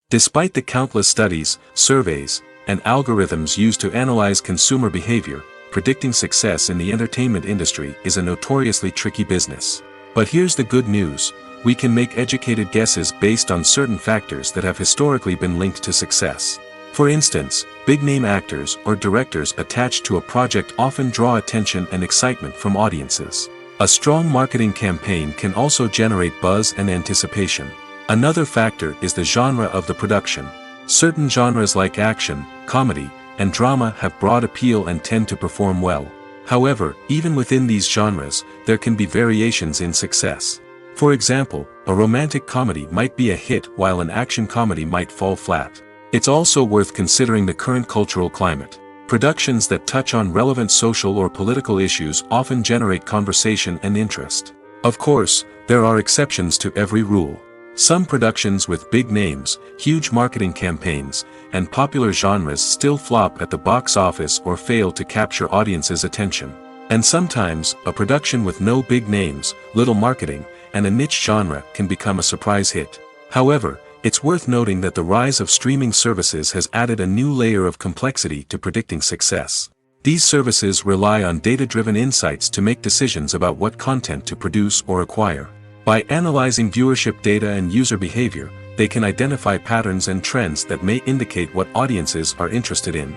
Despite the countless studies, surveys, and algorithms used to analyze consumer behavior, predicting success in the entertainment industry is a notoriously tricky business. But here's the good news: we can make educated guesses based on certain factors that have historically been linked to success. For instance, big-name actors or directors attached to a project often draw attention and excitement from audiences. A strong marketing campaign can also generate buzz and anticipation. Another factor is the genre of the production. Certain genres like action, comedy, and drama have broad appeal and tend to perform well. However, even within these genres, there can be variations in success. For example, a romantic comedy might be a hit while an action comedy might fall flat. It's also worth considering the current cultural climate. Productions that touch on relevant social or political issues often generate conversation and interest. Of course, there are exceptions to every rule. Some productions with big names, huge marketing campaigns, and popular genres still flop at the box office or fail to capture audiences' attention. And sometimes, a production with no big names, little marketing, and a niche genre can become a surprise hit. However, it's worth noting that the rise of streaming services has added a new layer of complexity to predicting success. These services rely on data-driven insights to make decisions about what content to produce or acquire. By analyzing viewership data and user behavior, they can identify patterns and trends that may indicate what audiences are interested in.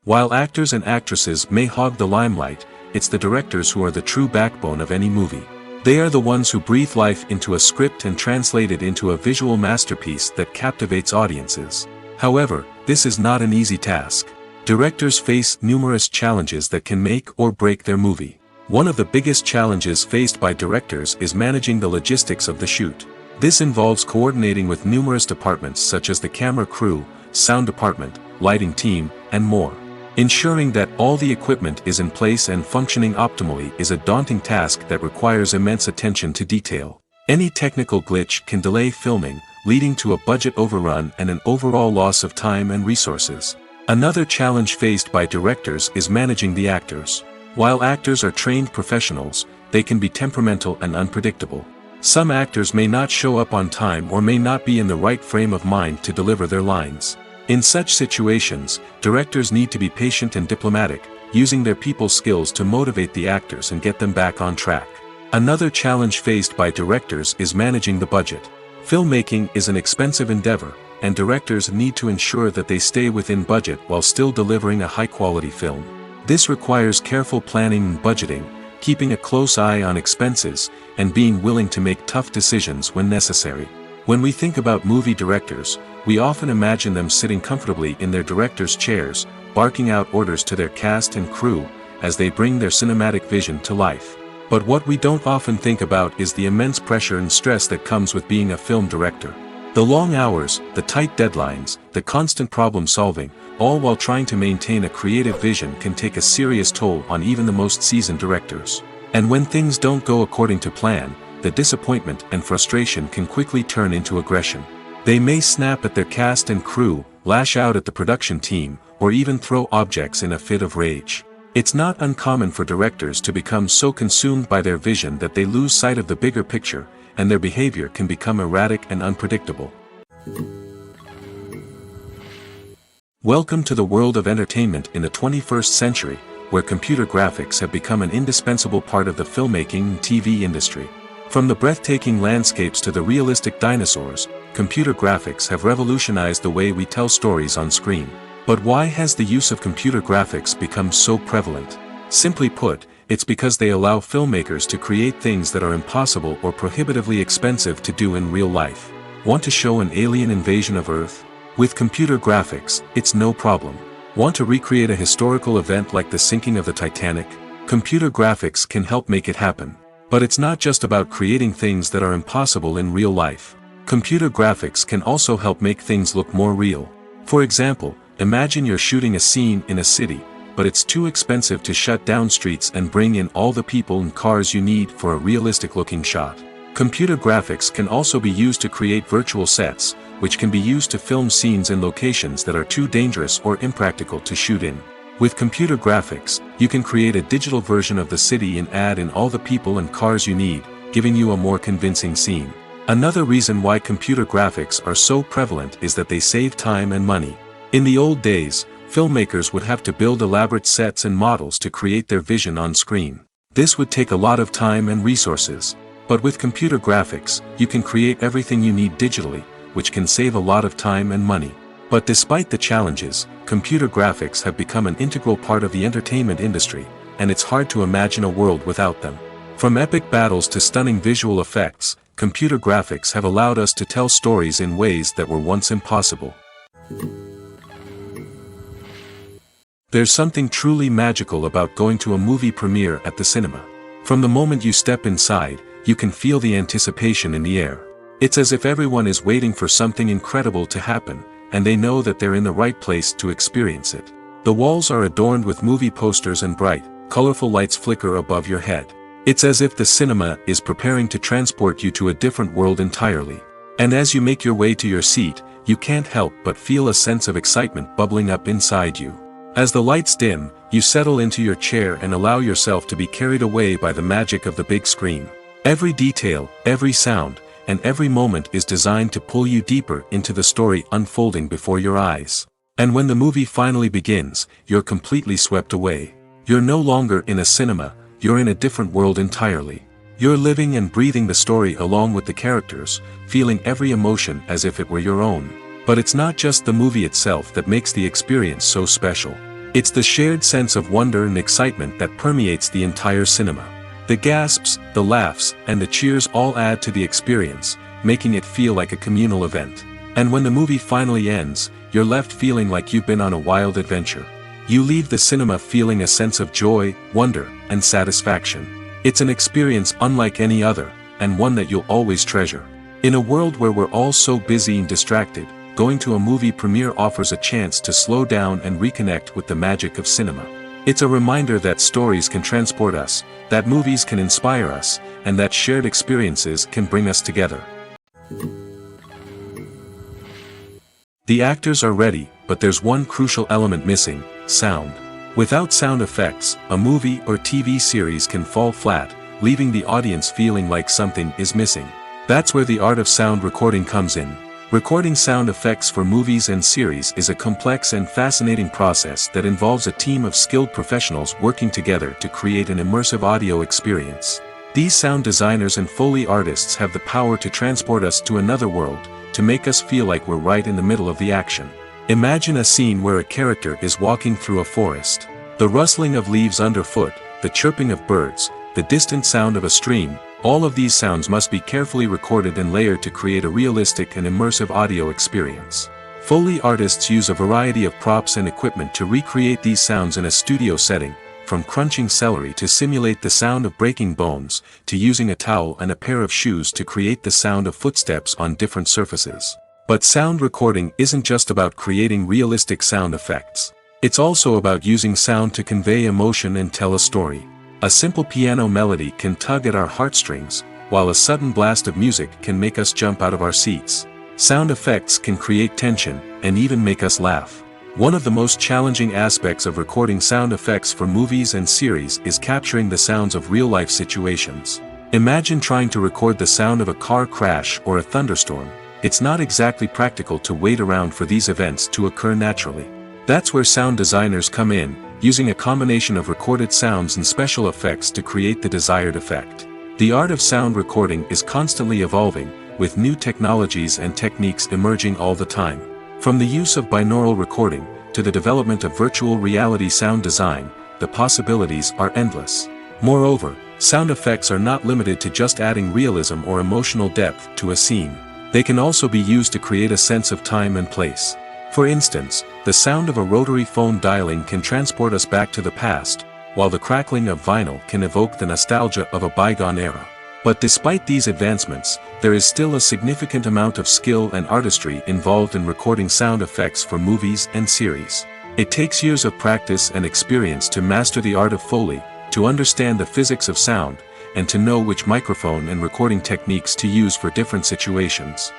While actors and actresses may hog the limelight, it's the directors who are the true backbone of any movie. They are the ones who breathe life into a script and translate it into a visual masterpiece that captivates audiences. However, this is not an easy task. Directors face numerous challenges that can make or break their movie. One of the biggest challenges faced by directors is managing the logistics of the shoot. This involves coordinating with numerous departments such as the camera crew, sound department, lighting team, and more. Ensuring that all the equipment is in place and functioning optimally is a daunting task that requires immense attention to detail. Any technical glitch can delay filming, leading to a budget overrun and an overall loss of time and resources. Another challenge faced by directors is managing the actors. While actors are trained professionals, they can be temperamental and unpredictable. Some actors may not show up on time or may not be in the right frame of mind to deliver their lines. In such situations, directors need to be patient and diplomatic, using their people skills to motivate the actors and get them back on track. Another challenge faced by directors is managing the budget. Filmmaking is an expensive endeavor, and directors need to ensure that they stay within budget while still delivering a high-quality film. This requires careful planning and budgeting, keeping a close eye on expenses, and being willing to make tough decisions when necessary. When we think about movie directors, we often imagine them sitting comfortably in their director's chairs, barking out orders to their cast and crew, as they bring their cinematic vision to life. But what we don't often think about is the immense pressure and stress that comes with being a film director. The long hours, the tight deadlines, the constant problem solving, all while trying to maintain a creative vision can take a serious toll on even the most seasoned directors. And when things don't go according to plan, the disappointment and frustration can quickly turn into aggression. They may snap at their cast and crew, lash out at the production team, or even throw objects in a fit of rage. It's not uncommon for directors to become so consumed by their vision that they lose sight of the bigger picture, and their behavior can become erratic and unpredictable. Welcome to the world of entertainment in the 21st century, where computer graphics have become an indispensable part of the filmmaking and TV industry. From the breathtaking landscapes to the realistic dinosaurs, computer graphics have revolutionized the way we tell stories on screen. But why has the use of computer graphics become so prevalent? Simply put, it's because they allow filmmakers to create things that are impossible or prohibitively expensive to do in real life. Want to show an alien invasion of Earth? With computer graphics, it's no problem. Want to recreate a historical event like the sinking of the Titanic? Computer graphics can help make it happen. But it's not just about creating things that are impossible in real life. Computer graphics can also help make things look more real. For example, imagine you're shooting a scene in a city, but it's too expensive to shut down streets and bring in all the people and cars you need for a realistic-looking shot. Computer graphics can also be used to create virtual sets, which can be used to film scenes in locations that are too dangerous or impractical to shoot in. With computer graphics, you can create a digital version of the city and add in all the people and cars you need, giving you a more convincing scene. Another reason why computer graphics are so prevalent is that they save time and money. In the old days, filmmakers would have to build elaborate sets and models to create their vision on screen. This would take a lot of time and resources. But with computer graphics, you can create everything you need digitally, which can save a lot of time and money. But despite the challenges, computer graphics have become an integral part of the entertainment industry, and it's hard to imagine a world without them. From epic battles to stunning visual effects, computer graphics have allowed us to tell stories in ways that were once impossible. There's something truly magical about going to a movie premiere at the cinema. From the moment you step inside, you can feel the anticipation in the air. It's as if everyone is waiting for something incredible to happen, and they know that they're in the right place to experience it. The walls are adorned with movie posters and bright, colorful lights flicker above your head. It's as if the cinema is preparing to transport you to a different world entirely. And as you make your way to your seat, you can't help but feel a sense of excitement bubbling up inside you. As the lights dim, you settle into your chair and allow yourself to be carried away by the magic of the big screen. Every detail, every sound, and every moment is designed to pull you deeper into the story unfolding before your eyes. And when the movie finally begins, you're completely swept away. You're no longer in a cinema, you're in a different world entirely. You're living and breathing the story along with the characters, feeling every emotion as if it were your own. But it's not just the movie itself that makes the experience so special. It's the shared sense of wonder and excitement that permeates the entire cinema. The gasps, the laughs, and the cheers all add to the experience, making it feel like a communal event. And when the movie finally ends, you're left feeling like you've been on a wild adventure. You leave the cinema feeling a sense of joy, wonder, and satisfaction. It's an experience unlike any other, and one that you'll always treasure. In a world where we're all so busy and distracted, going to a movie premiere offers a chance to slow down and reconnect with the magic of cinema. It's a reminder that stories can transport us, that movies can inspire us, and that shared experiences can bring us together. The actors are ready, but there's one crucial element missing: sound. Without sound effects, a movie or TV series can fall flat, leaving the audience feeling like something is missing. That's where the art of sound recording comes in. Recording sound effects for movies and series is a complex and fascinating process that involves a team of skilled professionals working together to create an immersive audio experience. These sound designers and Foley artists have the power to transport us to another world, to make us feel like we're right in the middle of the action. Imagine a scene where a character is walking through a forest. The rustling of leaves underfoot, the chirping of birds, the distant sound of a stream, all of these sounds must be carefully recorded and layered to create a realistic and immersive audio experience. Foley artists use a variety of props and equipment to recreate these sounds in a studio setting, from crunching celery to simulate the sound of breaking bones, to using a towel and a pair of shoes to create the sound of footsteps on different surfaces. But sound recording isn't just about creating realistic sound effects. It's also about using sound to convey emotion and tell a story. A simple piano melody can tug at our heartstrings, while a sudden blast of music can make us jump out of our seats. Sound effects can create tension, and even make us laugh. One of the most challenging aspects of recording sound effects for movies and series is capturing the sounds of real-life situations. Imagine trying to record the sound of a car crash or a thunderstorm. It's not exactly practical to wait around for these events to occur naturally. That's where sound designers come in, using a combination of recorded sounds and special effects to create the desired effect. The art of sound recording is constantly evolving, with new technologies and techniques emerging all the time. From the use of binaural recording, to the development of virtual reality sound design, the possibilities are endless. Moreover, sound effects are not limited to just adding realism or emotional depth to a scene. They can also be used to create a sense of time and place. For instance, the sound of a rotary phone dialing can transport us back to the past, while the crackling of vinyl can evoke the nostalgia of a bygone era. But despite these advancements, there is still a significant amount of skill and artistry involved in recording sound effects for movies and series. It takes years of practice and experience to master the art of Foley, to understand the physics of sound, and to know which microphone and recording techniques to use for different situations.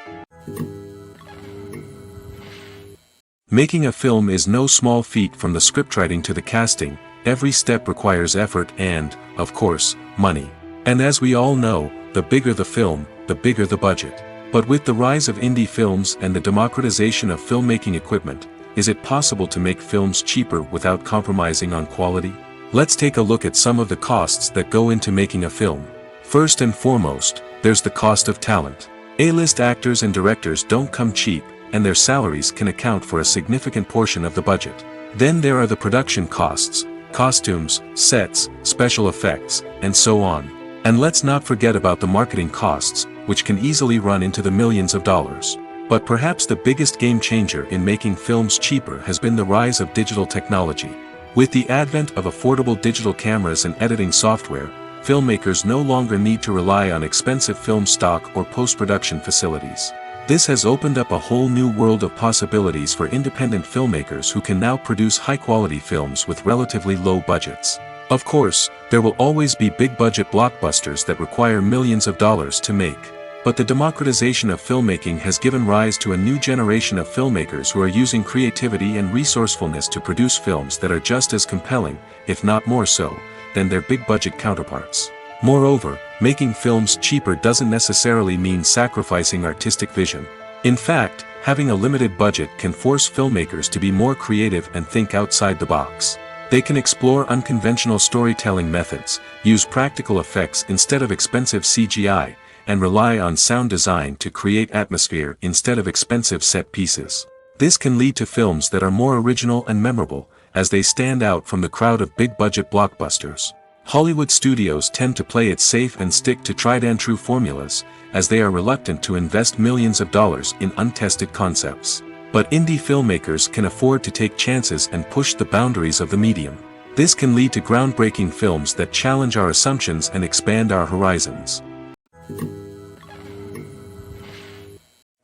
Making a film is no small feat. From the scriptwriting to the casting, every step requires effort and, of course, money. And as we all know, the bigger the film, the bigger the budget. But with the rise of indie films and the democratization of filmmaking equipment, is it possible to make films cheaper without compromising on quality? Let's take a look at some of the costs that go into making a film. First and foremost, there's the cost of talent. A-list actors and directors don't come cheap, and their salaries can account for a significant portion of the budget. Then there are the production costs, costumes, sets, special effects, and so on. And let's not forget about the marketing costs, which can easily run into the millions of dollars. But perhaps the biggest game changer in making films cheaper has been the rise of digital technology. With the advent of affordable digital cameras and editing software, filmmakers no longer need to rely on expensive film stock or post-production facilities. This has opened up a whole new world of possibilities for independent filmmakers who can now produce high-quality films with relatively low budgets. Of course, there will always be big-budget blockbusters that require millions of dollars to make. But the democratization of filmmaking has given rise to a new generation of filmmakers who are using creativity and resourcefulness to produce films that are just as compelling, if not more so, than their big-budget counterparts. Moreover, making films cheaper doesn't necessarily mean sacrificing artistic vision. In fact, having a limited budget can force filmmakers to be more creative and think outside the box. They can explore unconventional storytelling methods, use practical effects instead of expensive CGI, and rely on sound design to create atmosphere instead of expensive set pieces. This can lead to films that are more original and memorable, as they stand out from the crowd of big-budget blockbusters. Hollywood studios tend to play it safe and stick to tried-and-true formulas, as they are reluctant to invest millions of dollars in untested concepts. But indie filmmakers can afford to take chances and push the boundaries of the medium. This can lead to groundbreaking films that challenge our assumptions and expand our horizons.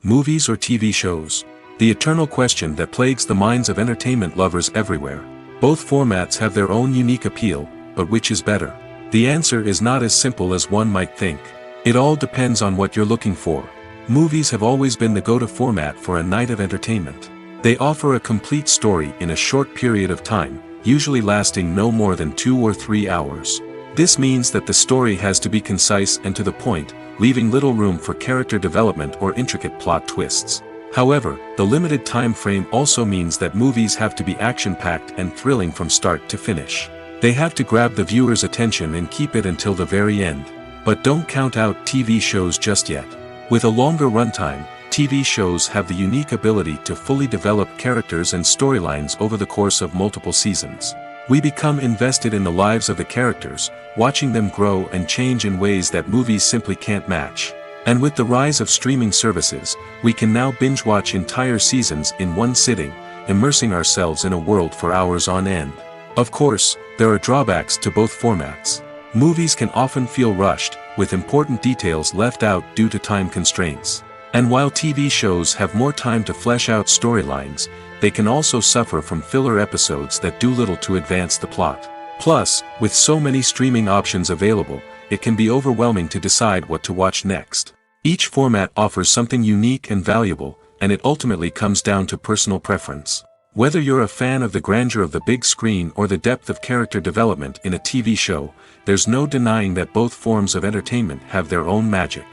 Movies or TV shows? The eternal question that plagues the minds of entertainment lovers everywhere. Both formats have their own unique appeal, but which is better? The answer is not as simple as one might think. It all depends on what you're looking for. Movies have always been the go-to format for a night of entertainment. They offer a complete story in a short period of time, usually lasting no more than 2 or 3 hours. This means that the story has to be concise and to the point, leaving little room for character development or intricate plot twists. However, the limited time frame also means that movies have to be action-packed and thrilling from start to finish. They have to grab the viewer's attention and keep it until the very end. But don't count out TV shows just yet. With a longer runtime, TV shows have the unique ability to fully develop characters and storylines over the course of multiple seasons. We become invested in the lives of the characters, watching them grow and change in ways that movies simply can't match. And with the rise of streaming services, we can now binge-watch entire seasons in one sitting, immersing ourselves in a world for hours on end. Of course, there are drawbacks to both formats. Movies can often feel rushed, with important details left out due to time constraints. And while TV shows have more time to flesh out storylines, they can also suffer from filler episodes that do little to advance the plot. Plus, with so many streaming options available, it can be overwhelming to decide what to watch next. Each format offers something unique and valuable, and it ultimately comes down to personal preference. Whether you're a fan of the grandeur of the big screen or the depth of character development in a TV show, there's no denying that both forms of entertainment have their own magic.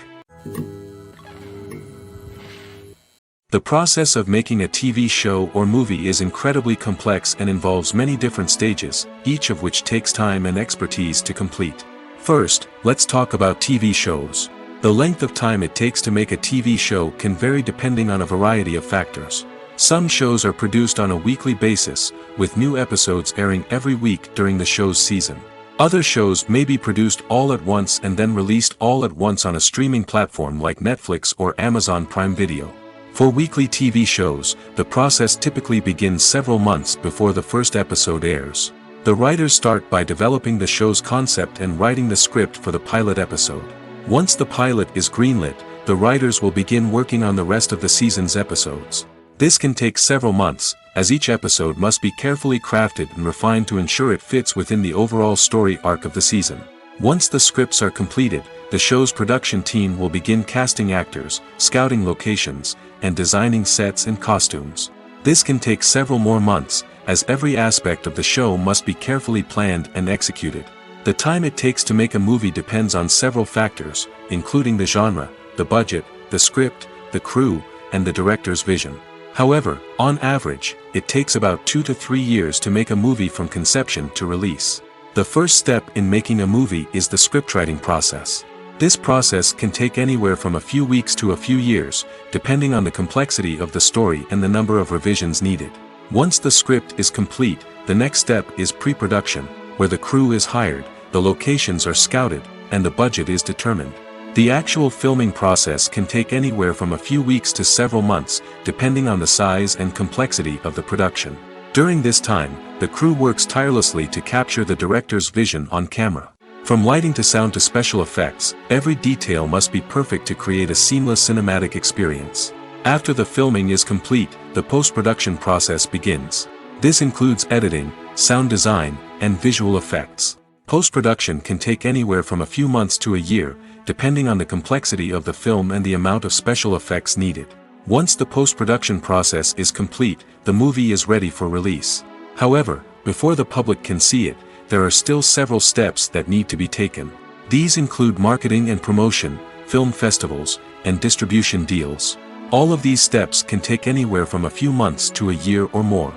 The process of making a TV show or movie is incredibly complex and involves many different stages, each of which takes time and expertise to complete. First, let's talk about TV shows. The length of time it takes to make a TV show can vary depending on a variety of factors. Some shows are produced on a weekly basis, with new episodes airing every week during the show's season. Other shows may be produced all at once and then released all at once on a streaming platform like Netflix or Amazon Prime Video. For weekly TV shows, the process typically begins several months before the first episode airs. The writers start by developing the show's concept and writing the script for the pilot episode. Once the pilot is greenlit, the writers will begin working on the rest of the season's episodes. This can take several months, as each episode must be carefully crafted and refined to ensure it fits within the overall story arc of the season. Once the scripts are completed, the show's production team will begin casting actors, scouting locations, and designing sets and costumes. This can take several more months, as every aspect of the show must be carefully planned and executed. The time it takes to make a movie depends on several factors, including the genre, the budget, the script, the crew, and the director's vision. However, on average, it takes about 2 to 3 years to make a movie from conception to release. The first step in making a movie is the scriptwriting process. This process can take anywhere from a few weeks to a few years, depending on the complexity of the story and the number of revisions needed. Once the script is complete, the next step is pre-production, where the crew is hired, the locations are scouted, and the budget is determined. The actual filming process can take anywhere from a few weeks to several months, depending on the size and complexity of the production. During this time, the crew works tirelessly to capture the director's vision on camera. From lighting to sound to special effects, every detail must be perfect to create a seamless cinematic experience. After the filming is complete, the post-production process begins. This includes editing, sound design, and visual effects. Post-production can take anywhere from a few months to a year, depending on the complexity of the film and the amount of special effects needed. Once the post-production process is complete, the movie is ready for release. However, before the public can see it, there are still several steps that need to be taken. These include marketing and promotion, film festivals, and distribution deals. All of these steps can take anywhere from a few months to a year or more.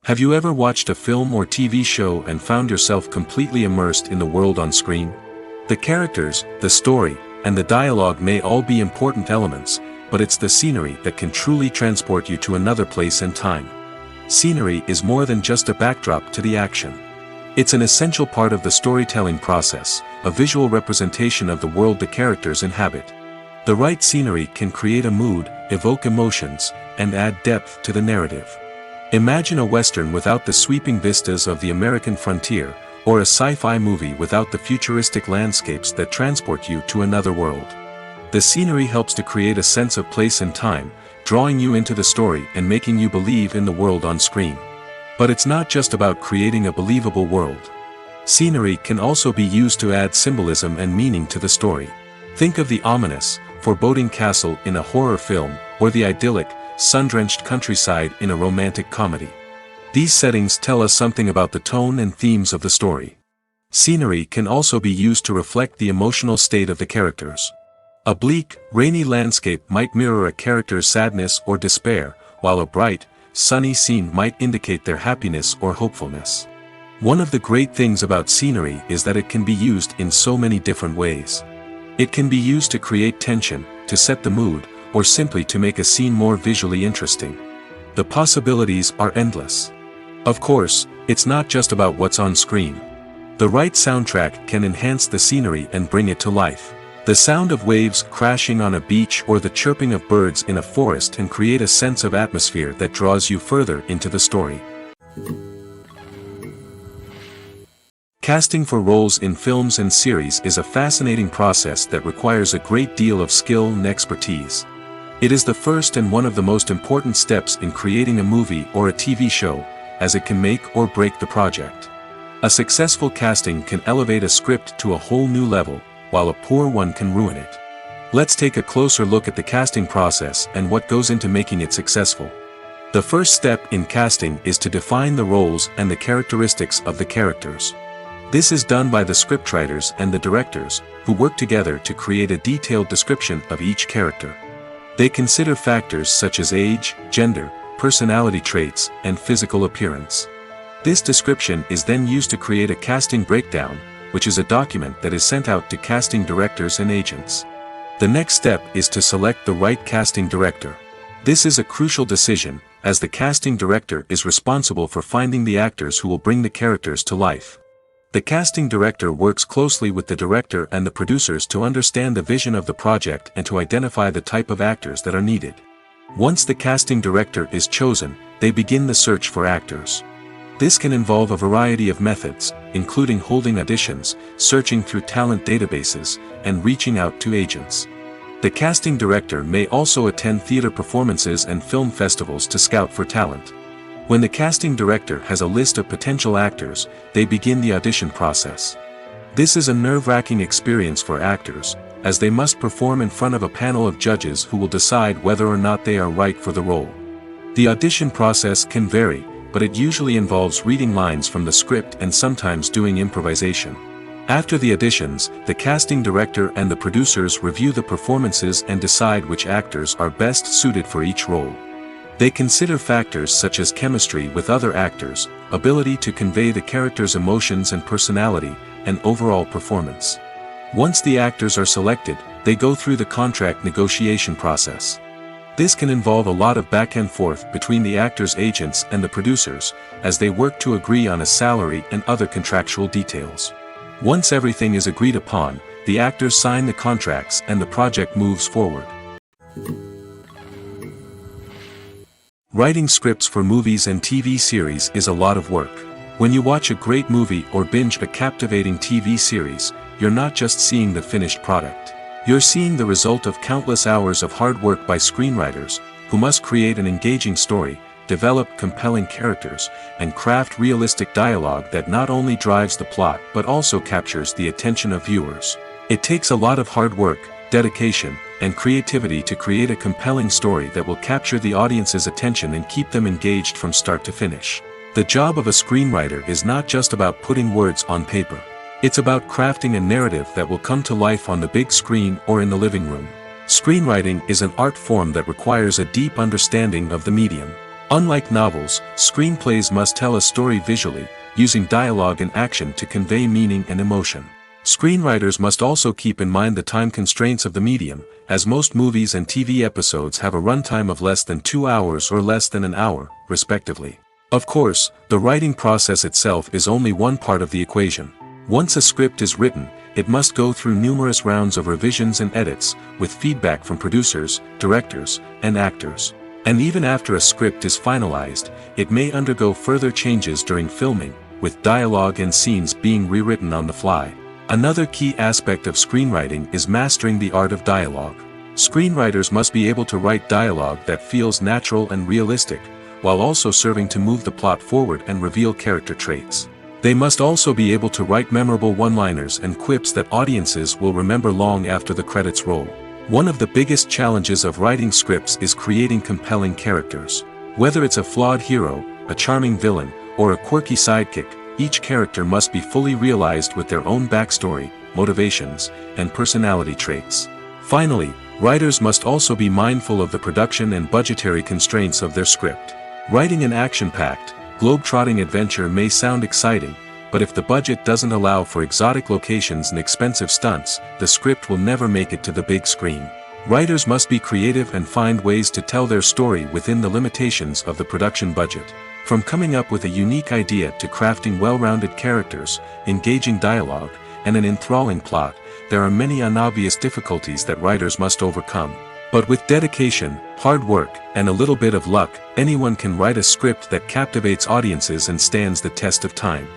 Have you ever watched a film or TV show and found yourself completely immersed in the world on screen? The characters, the story, and the dialogue may all be important elements, but it's the scenery that can truly transport you to another place and time. Scenery is more than just a backdrop to the action. It's an essential part of the storytelling process, a visual representation of the world the characters inhabit. The right scenery can create a mood, evoke emotions, and add depth to the narrative. Imagine a Western without the sweeping vistas of the American frontier, or a sci-fi movie without the futuristic landscapes that transport you to another world. The scenery helps to create a sense of place and time, drawing you into the story and making you believe in the world on screen. But it's not just about creating a believable world. Scenery can also be used to add symbolism and meaning to the story. Think of the ominous, foreboding castle in a horror film, or the idyllic, sun-drenched countryside in a romantic comedy. These settings tell us something about the tone and themes of the story. Scenery can also be used to reflect the emotional state of the characters. A bleak, rainy landscape might mirror a character's sadness or despair, while a bright, sunny scene might indicate their happiness or hopefulness. One of the great things about scenery is that it can be used in so many different ways. It can be used to create tension, to set the mood, or simply to make a scene more visually interesting. The possibilities are endless. Of course, it's not just about what's on screen. The right soundtrack can enhance the scenery and bring it to life. The sound of waves crashing on a beach or the chirping of birds in a forest can create a sense of atmosphere that draws you further into the story. Casting for roles in films and series is a fascinating process that requires a great deal of skill and expertise. It is the first and one of the most important steps in creating a movie or a TV show, as it can make or break the project. A successful casting can elevate a script to a whole new level, while a poor one can ruin it. Let's take a closer look at the casting process and what goes into making it successful. The first step in casting is to define the roles and the characteristics of the characters. This is done by the scriptwriters and the directors, who work together to create a detailed description of each character. They consider factors such as age, gender, personality traits, and physical appearance. This description is then used to create a casting breakdown, which is a document that is sent out to casting directors and agents. The next step is to select the right casting director. This is a crucial decision, as the casting director is responsible for finding the actors who will bring the characters to life. The casting director works closely with the director and the producers to understand the vision of the project and to identify the type of actors that are needed. Once the casting director is chosen, they begin the search for actors. This can involve a variety of methods, including holding auditions, searching through talent databases, and reaching out to agents. The casting director may also attend theater performances and film festivals to scout for talent. When the casting director has a list of potential actors, they begin the audition process. This is a nerve-wracking experience for actors, as they must perform in front of a panel of judges who will decide whether or not they are right for the role. The audition process can vary, but it usually involves reading lines from the script and sometimes doing improvisation. After the auditions, the casting director and the producers review the performances and decide which actors are best suited for each role. They consider factors such as chemistry with other actors, ability to convey the character's emotions and personality, and overall performance. Once the actors are selected, they go through the contract negotiation process. This can involve a lot of back and forth between the actors' agents and the producers, as they work to agree on a salary and other contractual details. Once everything is agreed upon, the actors sign the contracts and the project moves forward. Writing scripts for movies and TV series is a lot of work. When you watch a great movie or binge a captivating TV series, you're not just seeing the finished product. You're seeing the result of countless hours of hard work by screenwriters, who must create an engaging story, develop compelling characters, and craft realistic dialogue that not only drives the plot but also captures the attention of viewers. It takes a lot of hard work, dedication, and creativity to create a compelling story that will capture the audience's attention and keep them engaged from start to finish. The job of a screenwriter is not just about putting words on paper. It's about crafting a narrative that will come to life on the big screen or in the living room. Screenwriting is an art form that requires a deep understanding of the medium. Unlike novels, screenplays must tell a story visually, using dialogue and action to convey meaning and emotion. Screenwriters must also keep in mind the time constraints of the medium, as most movies and TV episodes have a runtime of less than 2 hours or less than an hour, respectively. Of course, the writing process itself is only one part of the equation. Once a script is written, it must go through numerous rounds of revisions and edits, with feedback from producers, directors, and actors. And even after a script is finalized, it may undergo further changes during filming, with dialogue and scenes being rewritten on the fly. Another key aspect of screenwriting is mastering the art of dialogue. Screenwriters must be able to write dialogue that feels natural and realistic, while also serving to move the plot forward and reveal character traits. They must also be able to write memorable one-liners and quips that audiences will remember long after the credits roll. One of the biggest challenges of writing scripts is creating compelling characters. Whether it's a flawed hero, a charming villain, or a quirky sidekick, each character must be fully realized with their own backstory, motivations, and personality traits. Finally, writers must also be mindful of the production and budgetary constraints of their script. Writing an action-packed, globe-trotting adventure may sound exciting, but if the budget doesn't allow for exotic locations and expensive stunts, the script will never make it to the big screen. Writers must be creative and find ways to tell their story within the limitations of the production budget. From coming up with a unique idea to crafting well-rounded characters, engaging dialogue, and an enthralling plot, there are many unobvious difficulties that writers must overcome. But with dedication, hard work, and a little bit of luck, anyone can write a script that captivates audiences and stands the test of time.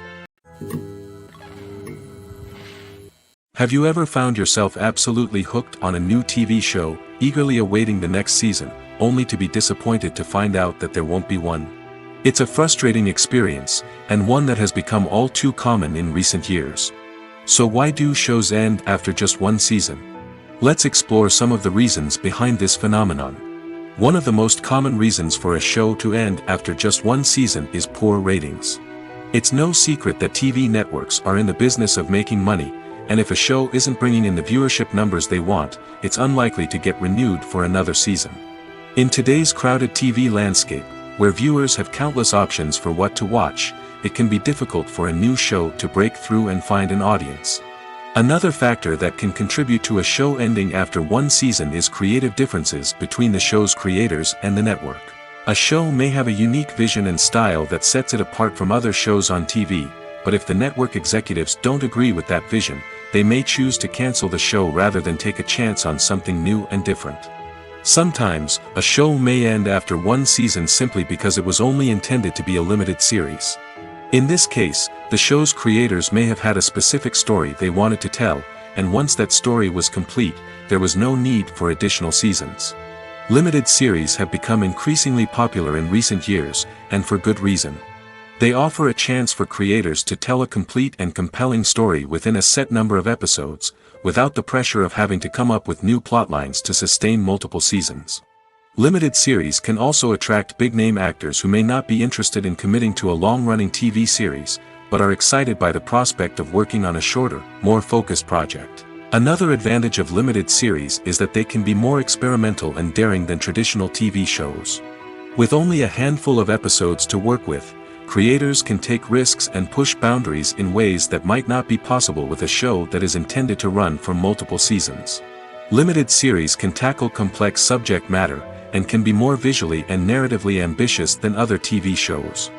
Have you ever found yourself absolutely hooked on a new TV show, eagerly awaiting the next season, only to be disappointed to find out that there won't be one? It's a frustrating experience, and one that has become all too common in recent years. So why do shows end after just one season? Let's explore some of the reasons behind this phenomenon. One of the most common reasons for a show to end after just one season is poor ratings. It's no secret that TV networks are in the business of making money, and if a show isn't bringing in the viewership numbers they want, it's unlikely to get renewed for another season. In today's crowded TV landscape, where viewers have countless options for what to watch, it can be difficult for a new show to break through and find an audience. Another factor that can contribute to a show ending after one season is creative differences between the show's creators and the network. A show may have a unique vision and style that sets it apart from other shows on TV, but if the network executives don't agree with that vision, they may choose to cancel the show rather than take a chance on something new and different. Sometimes, a show may end after one season simply because it was only intended to be a limited series. In this case, the show's creators may have had a specific story they wanted to tell, and once that story was complete, there was no need for additional seasons. Limited series have become increasingly popular in recent years, and for good reason. They offer a chance for creators to tell a complete and compelling story within a set number of episodes, without the pressure of having to come up with new plotlines to sustain multiple seasons. Limited series can also attract big-name actors who may not be interested in committing to a long-running TV series, but are excited by the prospect of working on a shorter, more focused project. Another advantage of limited series is that they can be more experimental and daring than traditional TV shows. With only a handful of episodes to work with, creators can take risks and push boundaries in ways that might not be possible with a show that is intended to run for multiple seasons. Limited series can tackle complex subject matter, and can be more visually and narratively ambitious than other TV shows.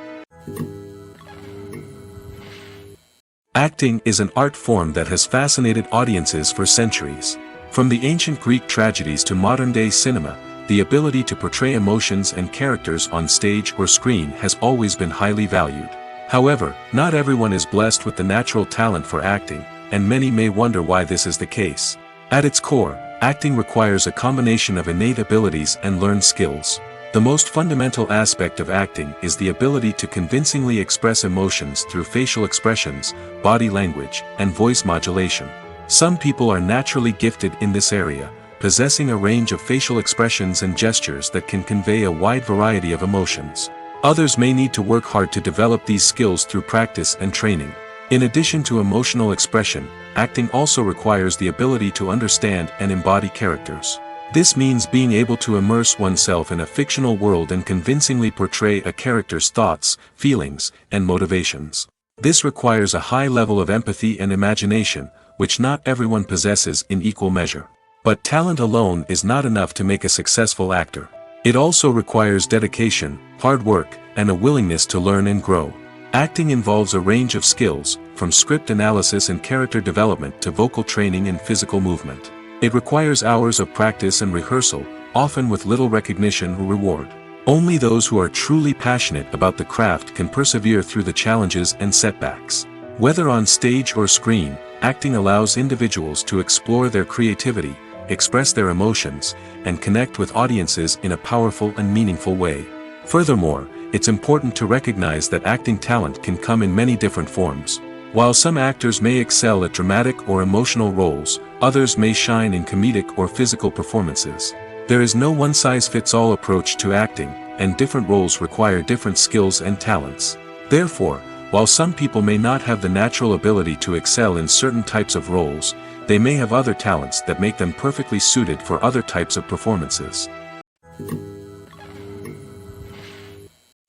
Acting is an art form that has fascinated audiences for centuries. From the ancient Greek tragedies to modern-day cinema, the ability to portray emotions and characters on stage or screen has always been highly valued. However, not everyone is blessed with the natural talent for acting, and many may wonder why this is the case. At its core, acting requires a combination of innate abilities and learned skills. The most fundamental aspect of acting is the ability to convincingly express emotions through facial expressions, body language, and voice modulation. Some people are naturally gifted in this area, possessing a range of facial expressions and gestures that can convey a wide variety of emotions. Others may need to work hard to develop these skills through practice and training. In addition to emotional expression, acting also requires the ability to understand and embody characters. This means being able to immerse oneself in a fictional world and convincingly portray a character's thoughts, feelings, and motivations. This requires a high level of empathy and imagination, which not everyone possesses in equal measure. But talent alone is not enough to make a successful actor. It also requires dedication, hard work, and a willingness to learn and grow. Acting involves a range of skills, from script analysis and character development to vocal training and physical movement. It requires hours of practice and rehearsal, often with little recognition or reward. Only those who are truly passionate about the craft can persevere through the challenges and setbacks. Whether on stage or screen, acting allows individuals to explore their creativity, express their emotions, and connect with audiences in a powerful and meaningful way. Furthermore, it's important to recognize that acting talent can come in many different forms. While some actors may excel at dramatic or emotional roles, others may shine in comedic or physical performances. There is no one-size-fits-all approach to acting, and different roles require different skills and talents. Therefore, while some people may not have the natural ability to excel in certain types of roles, they may have other talents that make them perfectly suited for other types of performances.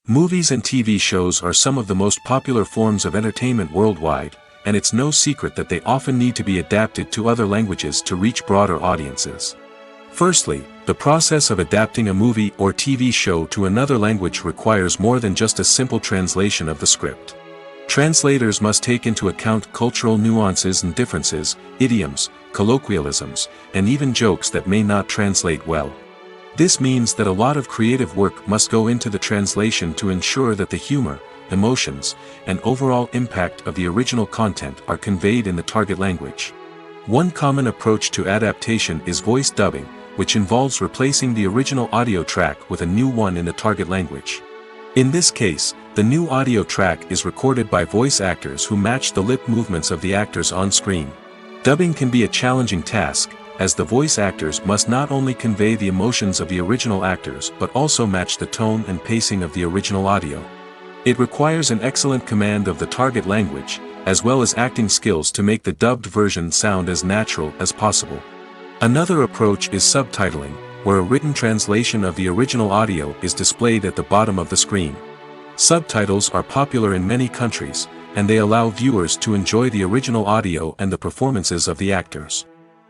Movies and TV shows are some of the most popular forms of entertainment worldwide, and it's no secret that they often need to be adapted to other languages to reach broader audiences. Firstly, the process of adapting a movie or TV show to another language requires more than just a simple translation of the script. Translators must take into account cultural nuances and differences, idioms, colloquialisms, and even jokes that may not translate well. This means that a lot of creative work must go into the translation to ensure that the humor, emotions, and overall impact of the original content are conveyed in the target language. One common approach to adaptation is voice dubbing, which involves replacing the original audio track with a new one in the target language. In this case, the new audio track is recorded by voice actors who match the lip movements of the actors on screen. Dubbing can be a challenging task, as the voice actors must not only convey the emotions of the original actors but also match the tone and pacing of the original audio. It requires an excellent command of the target language, as well as acting skills to make the dubbed version sound as natural as possible. Another approach is subtitling, where a written translation of the original audio is displayed at the bottom of the screen. Subtitles are popular in many countries, and they allow viewers to enjoy the original audio and the performances of the actors.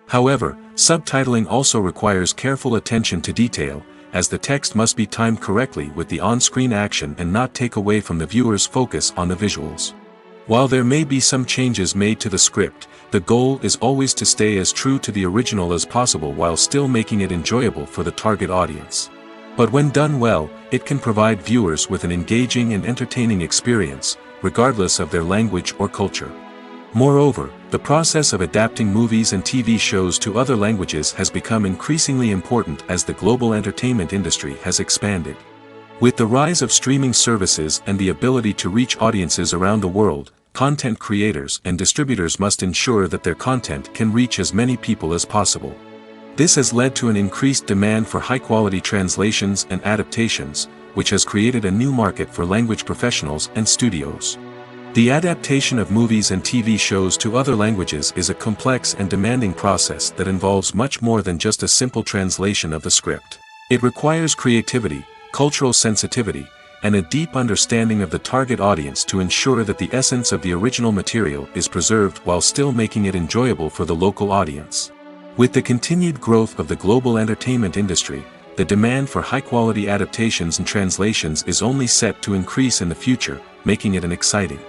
However, subtitling also requires careful attention to detail, as the text must be timed correctly with the on-screen action and not take away from the viewer's focus on the visuals. While there may be some changes made to the script, the goal is always to stay as true to the original as possible while still making it enjoyable for the target audience. But when done well, it can provide viewers with an engaging and entertaining experience, regardless of their language or culture. Moreover, the process of adapting movies and TV shows to other languages has become increasingly important as the global entertainment industry has expanded. With the rise of streaming services and the ability to reach audiences around the world, content creators and distributors must ensure that their content can reach as many people as possible. This has led to an increased demand for high-quality translations and adaptations, which has created a new market for language professionals and studios. The adaptation of movies and TV shows to other languages is a complex and demanding process that involves much more than just a simple translation of the script. It requires creativity, cultural sensitivity, and a deep understanding of the target audience to ensure that the essence of the original material is preserved while still making it enjoyable for the local audience. With the continued growth of the global entertainment industry, the demand for high-quality adaptations and translations is only set to increase in the future, making it an exciting.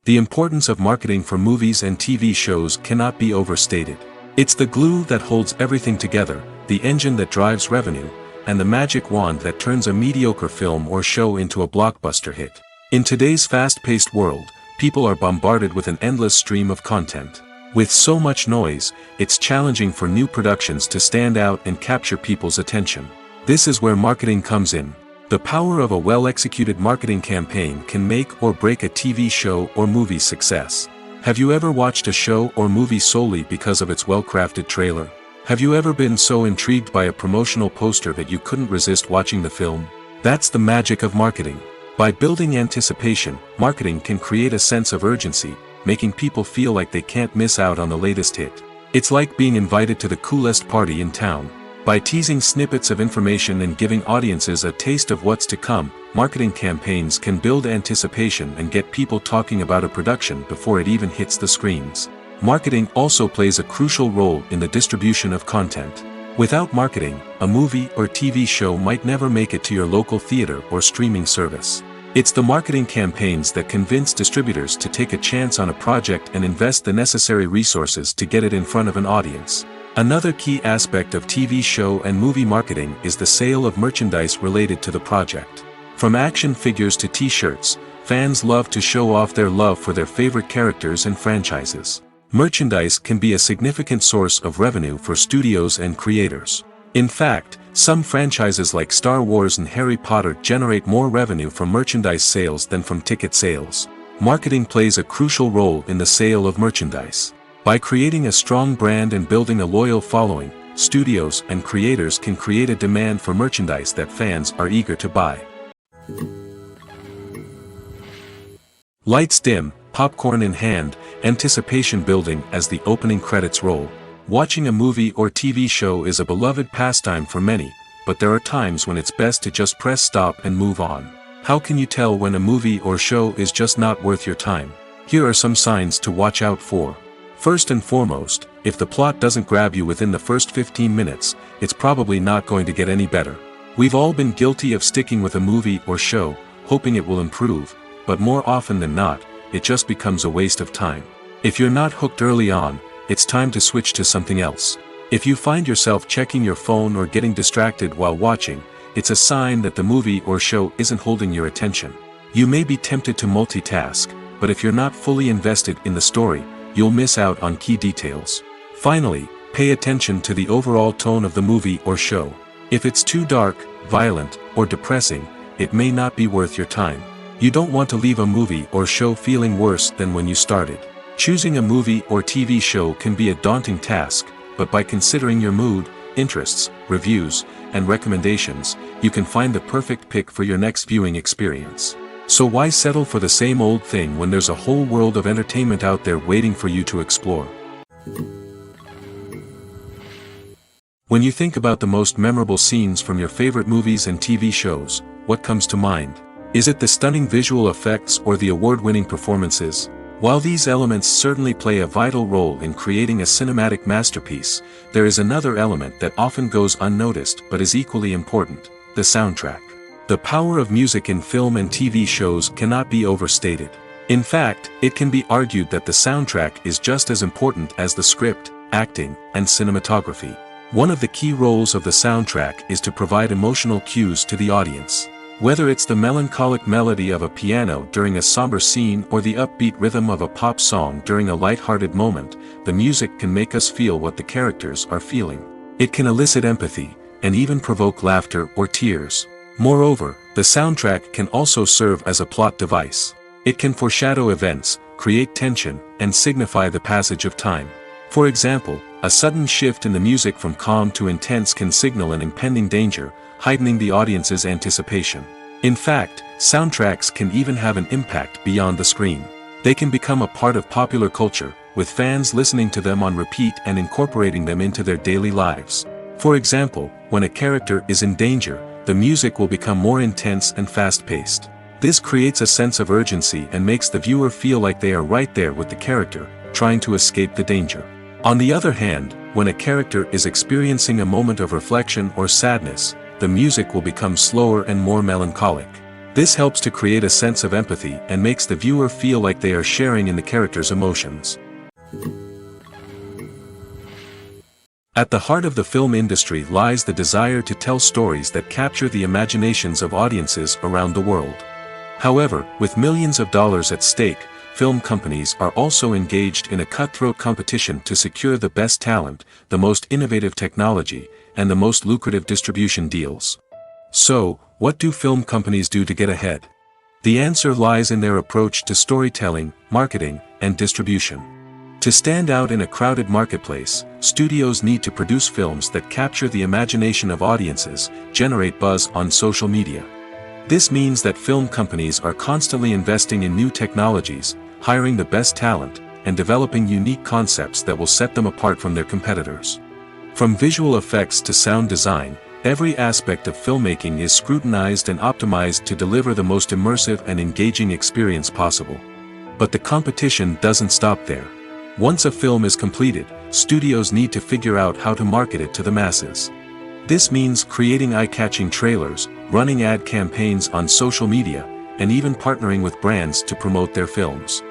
The importance of marketing for movies and TV shows cannot be overstated. It's the glue that holds everything together, the engine that drives revenue, and the magic wand that turns a mediocre film or show into a blockbuster hit. In today's fast-paced world, people are bombarded with an endless stream of content. With so much noise, it's challenging for new productions to stand out and capture people's attention. This is where marketing comes in. The power of a well-executed marketing campaign can make or break a TV show or movie's success. Have you ever watched a show or movie solely because of its well-crafted trailer? Have you ever been so intrigued by a promotional poster that you couldn't resist watching the film? That's the magic of marketing. By building anticipation, marketing can create a sense of urgency, making people feel like they can't miss out on the latest hit. It's like being invited to the coolest party in town. By teasing snippets of information and giving audiences a taste of what's to come, marketing campaigns can build anticipation and get people talking about a production before it even hits the screens. Marketing also plays a crucial role in the distribution of content. Without marketing, a movie or TV show might never make it to your local theater or streaming service. It's the marketing campaigns that convince distributors to take a chance on a project and invest the necessary resources to get it in front of an audience. Another key aspect of TV show and movie marketing is the sale of merchandise related to the project. From action figures to t-shirts, fans love to show off their love for their favorite characters and franchises. Merchandise can be a significant source of revenue for studios and creators. In fact, some franchises like Star Wars and Harry Potter generate more revenue from merchandise sales than from ticket sales. Marketing plays a crucial role in the sale of merchandise. By creating a strong brand and building a loyal following, studios and creators can create a demand for merchandise that fans are eager to buy. Lights dim, popcorn in hand, anticipation building as the opening credits roll. Watching a movie or TV show is a beloved pastime for many, but there are times when it's best to just press stop and move on. How can you tell when a movie or show is just not worth your time? Here are some signs to watch out for. First and foremost, if the plot doesn't grab you within the first 15 minutes, it's probably not going to get any better. We've all been guilty of sticking with a movie or show, hoping it will improve, but more often than not, it just becomes a waste of time. If you're not hooked early on, it's time to switch to something else. If you find yourself checking your phone or getting distracted while watching, it's a sign that the movie or show isn't holding your attention. You may be tempted to multitask, but if you're not fully invested in the story, you'll miss out on key details. Finally, pay attention to the overall tone of the movie or show. If it's too dark, violent, or depressing, it may not be worth your time. You don't want to leave a movie or show feeling worse than when you started. Choosing a movie or TV show can be a daunting task, but by considering your mood, interests, reviews, and recommendations, you can find the perfect pick for your next viewing experience. So why settle for the same old thing when there's a whole world of entertainment out there waiting for you to explore? When you think about the most memorable scenes from your favorite movies and TV shows, what comes to mind? Is it the stunning visual effects or the award-winning performances? While these elements certainly play a vital role in creating a cinematic masterpiece, there is another element that often goes unnoticed but is equally important: the soundtrack. The power of music in film and TV shows cannot be overstated. In fact, it can be argued that the soundtrack is just as important as the script, acting, and cinematography. One of the key roles of the soundtrack is to provide emotional cues to the audience. Whether it's the melancholic melody of a piano during a somber scene or the upbeat rhythm of a pop song during a light-hearted moment, the music can make us feel what the characters are feeling. It can elicit empathy, and even provoke laughter or tears. Moreover, the soundtrack can also serve as a plot device. It can foreshadow events, create tension, and signify the passage of time. For example, a sudden shift in the music from calm to intense can signal an impending danger, heightening the audience's anticipation. In fact, soundtracks can even have an impact beyond the screen. They can become a part of popular culture, with fans listening to them on repeat and incorporating them into their daily lives. For example, when a character is in danger, the music will become more intense and fast-paced. This creates a sense of urgency and makes the viewer feel like they are right there with the character, trying to escape the danger. On the other hand, when a character is experiencing a moment of reflection or sadness, the music will become slower and more melancholic. This helps to create a sense of empathy and makes the viewer feel like they are sharing in the character's emotions. At the heart of the film industry lies the desire to tell stories that capture the imaginations of audiences around the world. However, with millions of dollars at stake, film companies are also engaged in a cutthroat competition to secure the best talent, the most innovative technology, and the most lucrative distribution deals. So, what do film companies do to get ahead? The answer lies in their approach to storytelling, marketing, and distribution. To stand out in a crowded marketplace, studios need to produce films that capture the imagination of audiences, generate buzz on social media. This means that film companies are constantly investing in new technologies, hiring the best talent, and developing unique concepts that will set them apart from their competitors. From visual effects to sound design, every aspect of filmmaking is scrutinized and optimized to deliver the most immersive and engaging experience possible. But the competition doesn't stop there. Once a film is completed, studios need to figure out how to market it to the masses. This means creating eye-catching trailers, running ad campaigns on social media, and even partnering with brands to promote their films.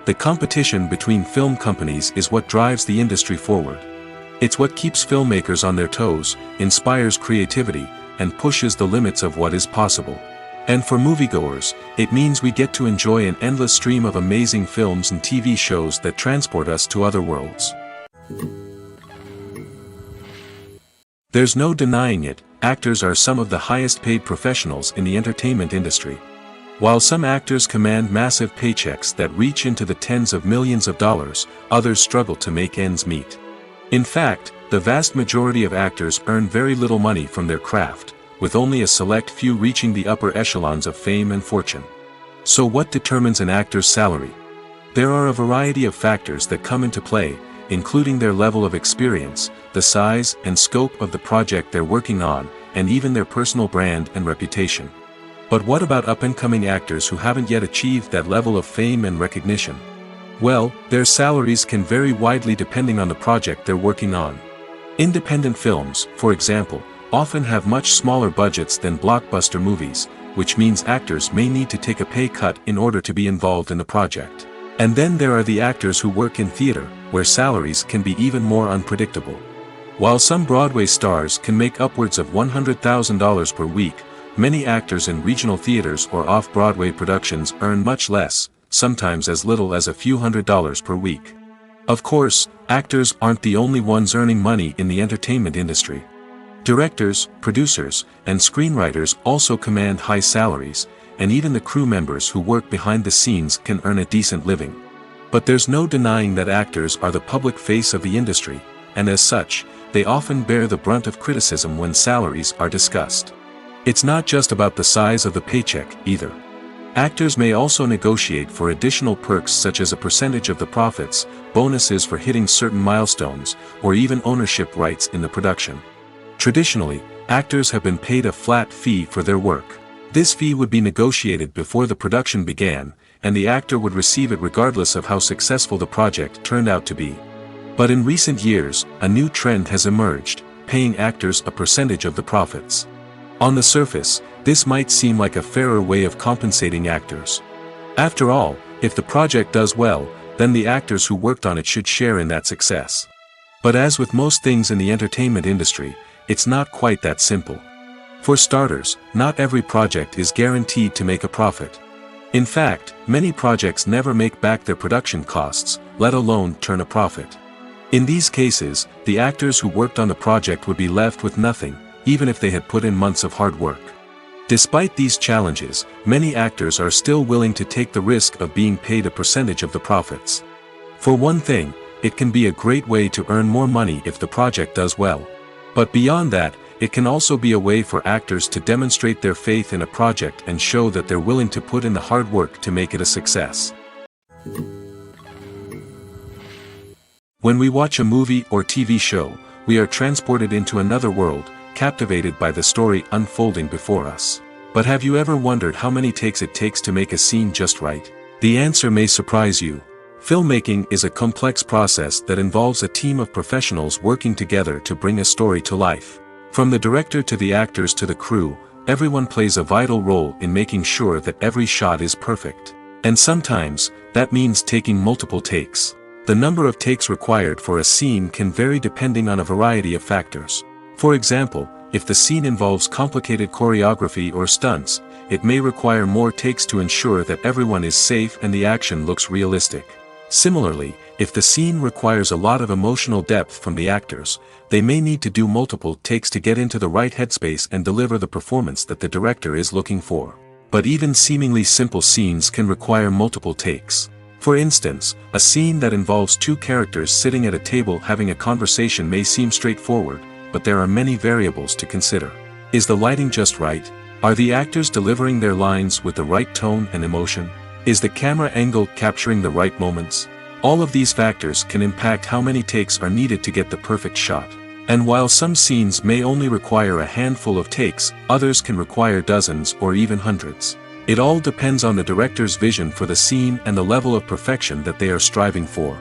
The competition between film companies is what drives the industry forward. It's what keeps filmmakers on their toes, inspires creativity, and pushes the limits of what is possible. And for moviegoers, it means we get to enjoy an endless stream of amazing films and TV shows that transport us to other worlds. There's no denying it, actors are some of the highest paid professionals in the entertainment industry. While some actors command massive paychecks that reach into the tens of millions of dollars, others struggle to make ends meet. In fact, the vast majority of actors earn very little money from their craft, with only a select few reaching the upper echelons of fame and fortune. So what determines an actor's salary? There are a variety of factors that come into play, including their level of experience, the size and scope of the project they're working on, and even their personal brand and reputation. But what about up-and-coming actors who haven't yet achieved that level of fame and recognition? Well, their salaries can vary widely depending on the project they're working on. Independent films, for example, often have much smaller budgets than blockbuster movies, which means actors may need to take a pay cut in order to be involved in the project. And then there are the actors who work in theater, where salaries can be even more unpredictable. While some Broadway stars can make upwards of $100,000 per week, many actors in regional theaters or off-Broadway productions earn much less, sometimes as little as a few $100s per week. Of course, actors aren't the only ones earning money in the entertainment industry. Directors, producers, and screenwriters also command high salaries, and even the crew members who work behind the scenes can earn a decent living. But there's no denying that actors are the public face of the industry, and as such, they often bear the brunt of criticism when salaries are discussed. It's not just about the size of the paycheck, either. Actors may also negotiate for additional perks such as a percentage of the profits, bonuses for hitting certain milestones, or even ownership rights in the production. Traditionally, actors have been paid a flat fee for their work. This fee would be negotiated before the production began, and the actor would receive it regardless of how successful the project turned out to be. But in recent years, a new trend has emerged, paying actors a percentage of the profits. On the surface, this might seem like a fairer way of compensating actors. After all, if the project does well, then the actors who worked on it should share in that success. But as with most things in the entertainment industry, it's not quite that simple. For starters, not every project is guaranteed to make a profit. In fact, many projects never make back their production costs, let alone turn a profit. In these cases, the actors who worked on the project would be left with nothing, even if they had put in months of hard work. Despite these challenges, many actors are still willing to take the risk of being paid a percentage of the profits. For one thing, it can be a great way to earn more money if the project does well. But beyond that, it can also be a way for actors to demonstrate their faith in a project and show that they're willing to put in the hard work to make it a success. When we watch a movie or TV show, we are transported into another world, captivated by the story unfolding before us. But have you ever wondered how many takes it takes to make a scene just right? The answer may surprise you. Filmmaking is a complex process that involves a team of professionals working together to bring a story to life. From the director to the actors to the crew, everyone plays a vital role in making sure that every shot is perfect. And sometimes, that means taking multiple takes. The number of takes required for a scene can vary depending on a variety of factors. For example, if the scene involves complicated choreography or stunts, it may require more takes to ensure that everyone is safe and the action looks realistic. Similarly, if the scene requires a lot of emotional depth from the actors, they may need to do multiple takes to get into the right headspace and deliver the performance that the director is looking for. But even seemingly simple scenes can require multiple takes. For instance, a scene that involves two characters sitting at a table having a conversation may seem straightforward, but there are many variables to consider. Is the lighting just right? Are the actors delivering their lines with the right tone and emotion? Is the camera angle capturing the right moments? All of these factors can impact how many takes are needed to get the perfect shot. And while some scenes may only require a handful of takes, others can require dozens or even hundreds. It all depends on the director's vision for the scene and the level of perfection that they are striving for.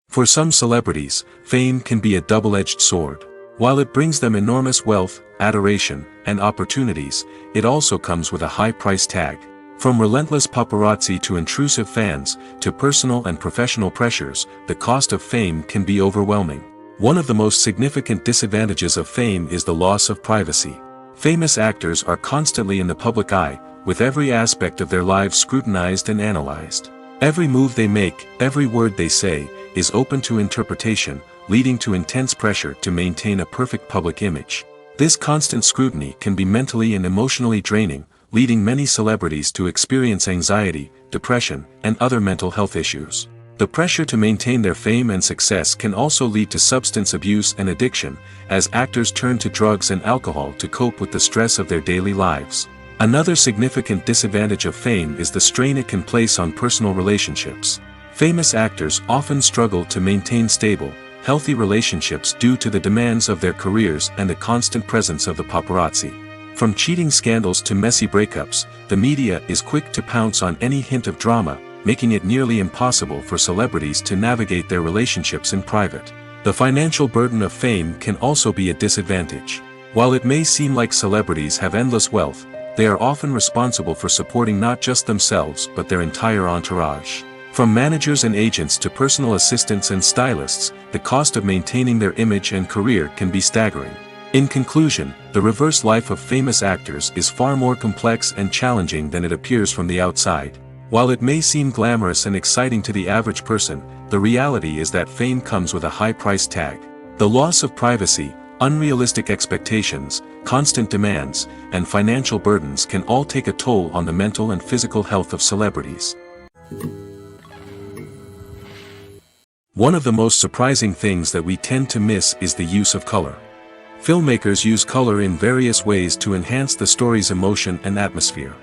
For some celebrities, fame can be a double-edged sword. While it brings them enormous wealth, adoration, and opportunities, it also comes with a high price tag. From relentless paparazzi to intrusive fans, to personal and professional pressures, the cost of fame can be overwhelming. One of the most significant disadvantages of fame is the loss of privacy. Famous actors are constantly in the public eye, with every aspect of their lives scrutinized and analyzed. Every move they make, every word they say, is open to interpretation, leading to intense pressure to maintain a perfect public image. This constant scrutiny can be mentally and emotionally draining, leading many celebrities to experience anxiety, depression, and other mental health issues. The pressure to maintain their fame and success can also lead to substance abuse and addiction, as actors turn to drugs and alcohol to cope with the stress of their daily lives. Another significant disadvantage of fame is the strain it can place on personal relationships. Famous actors often struggle to maintain stable, healthy relationships due to the demands of their careers and the constant presence of the paparazzi. From cheating scandals to messy breakups, the media is quick to pounce on any hint of drama, making it nearly impossible for celebrities to navigate their relationships in private. The financial burden of fame can also be a disadvantage. While it may seem like celebrities have endless wealth, they are often responsible for supporting not just themselves but their entire entourage. From managers and agents to personal assistants and stylists, the cost of maintaining their image and career can be staggering. In conclusion, the reverse life of famous actors is far more complex and challenging than it appears from the outside. While it may seem glamorous and exciting to the average person, the reality is that fame comes with a high price tag. The loss of privacy, unrealistic expectations, constant demands, and financial burdens can all take a toll on the mental and physical health of celebrities. One of the most surprising things that we tend to miss is the use of color. Filmmakers use color in various ways to enhance the story's emotion and atmosphere.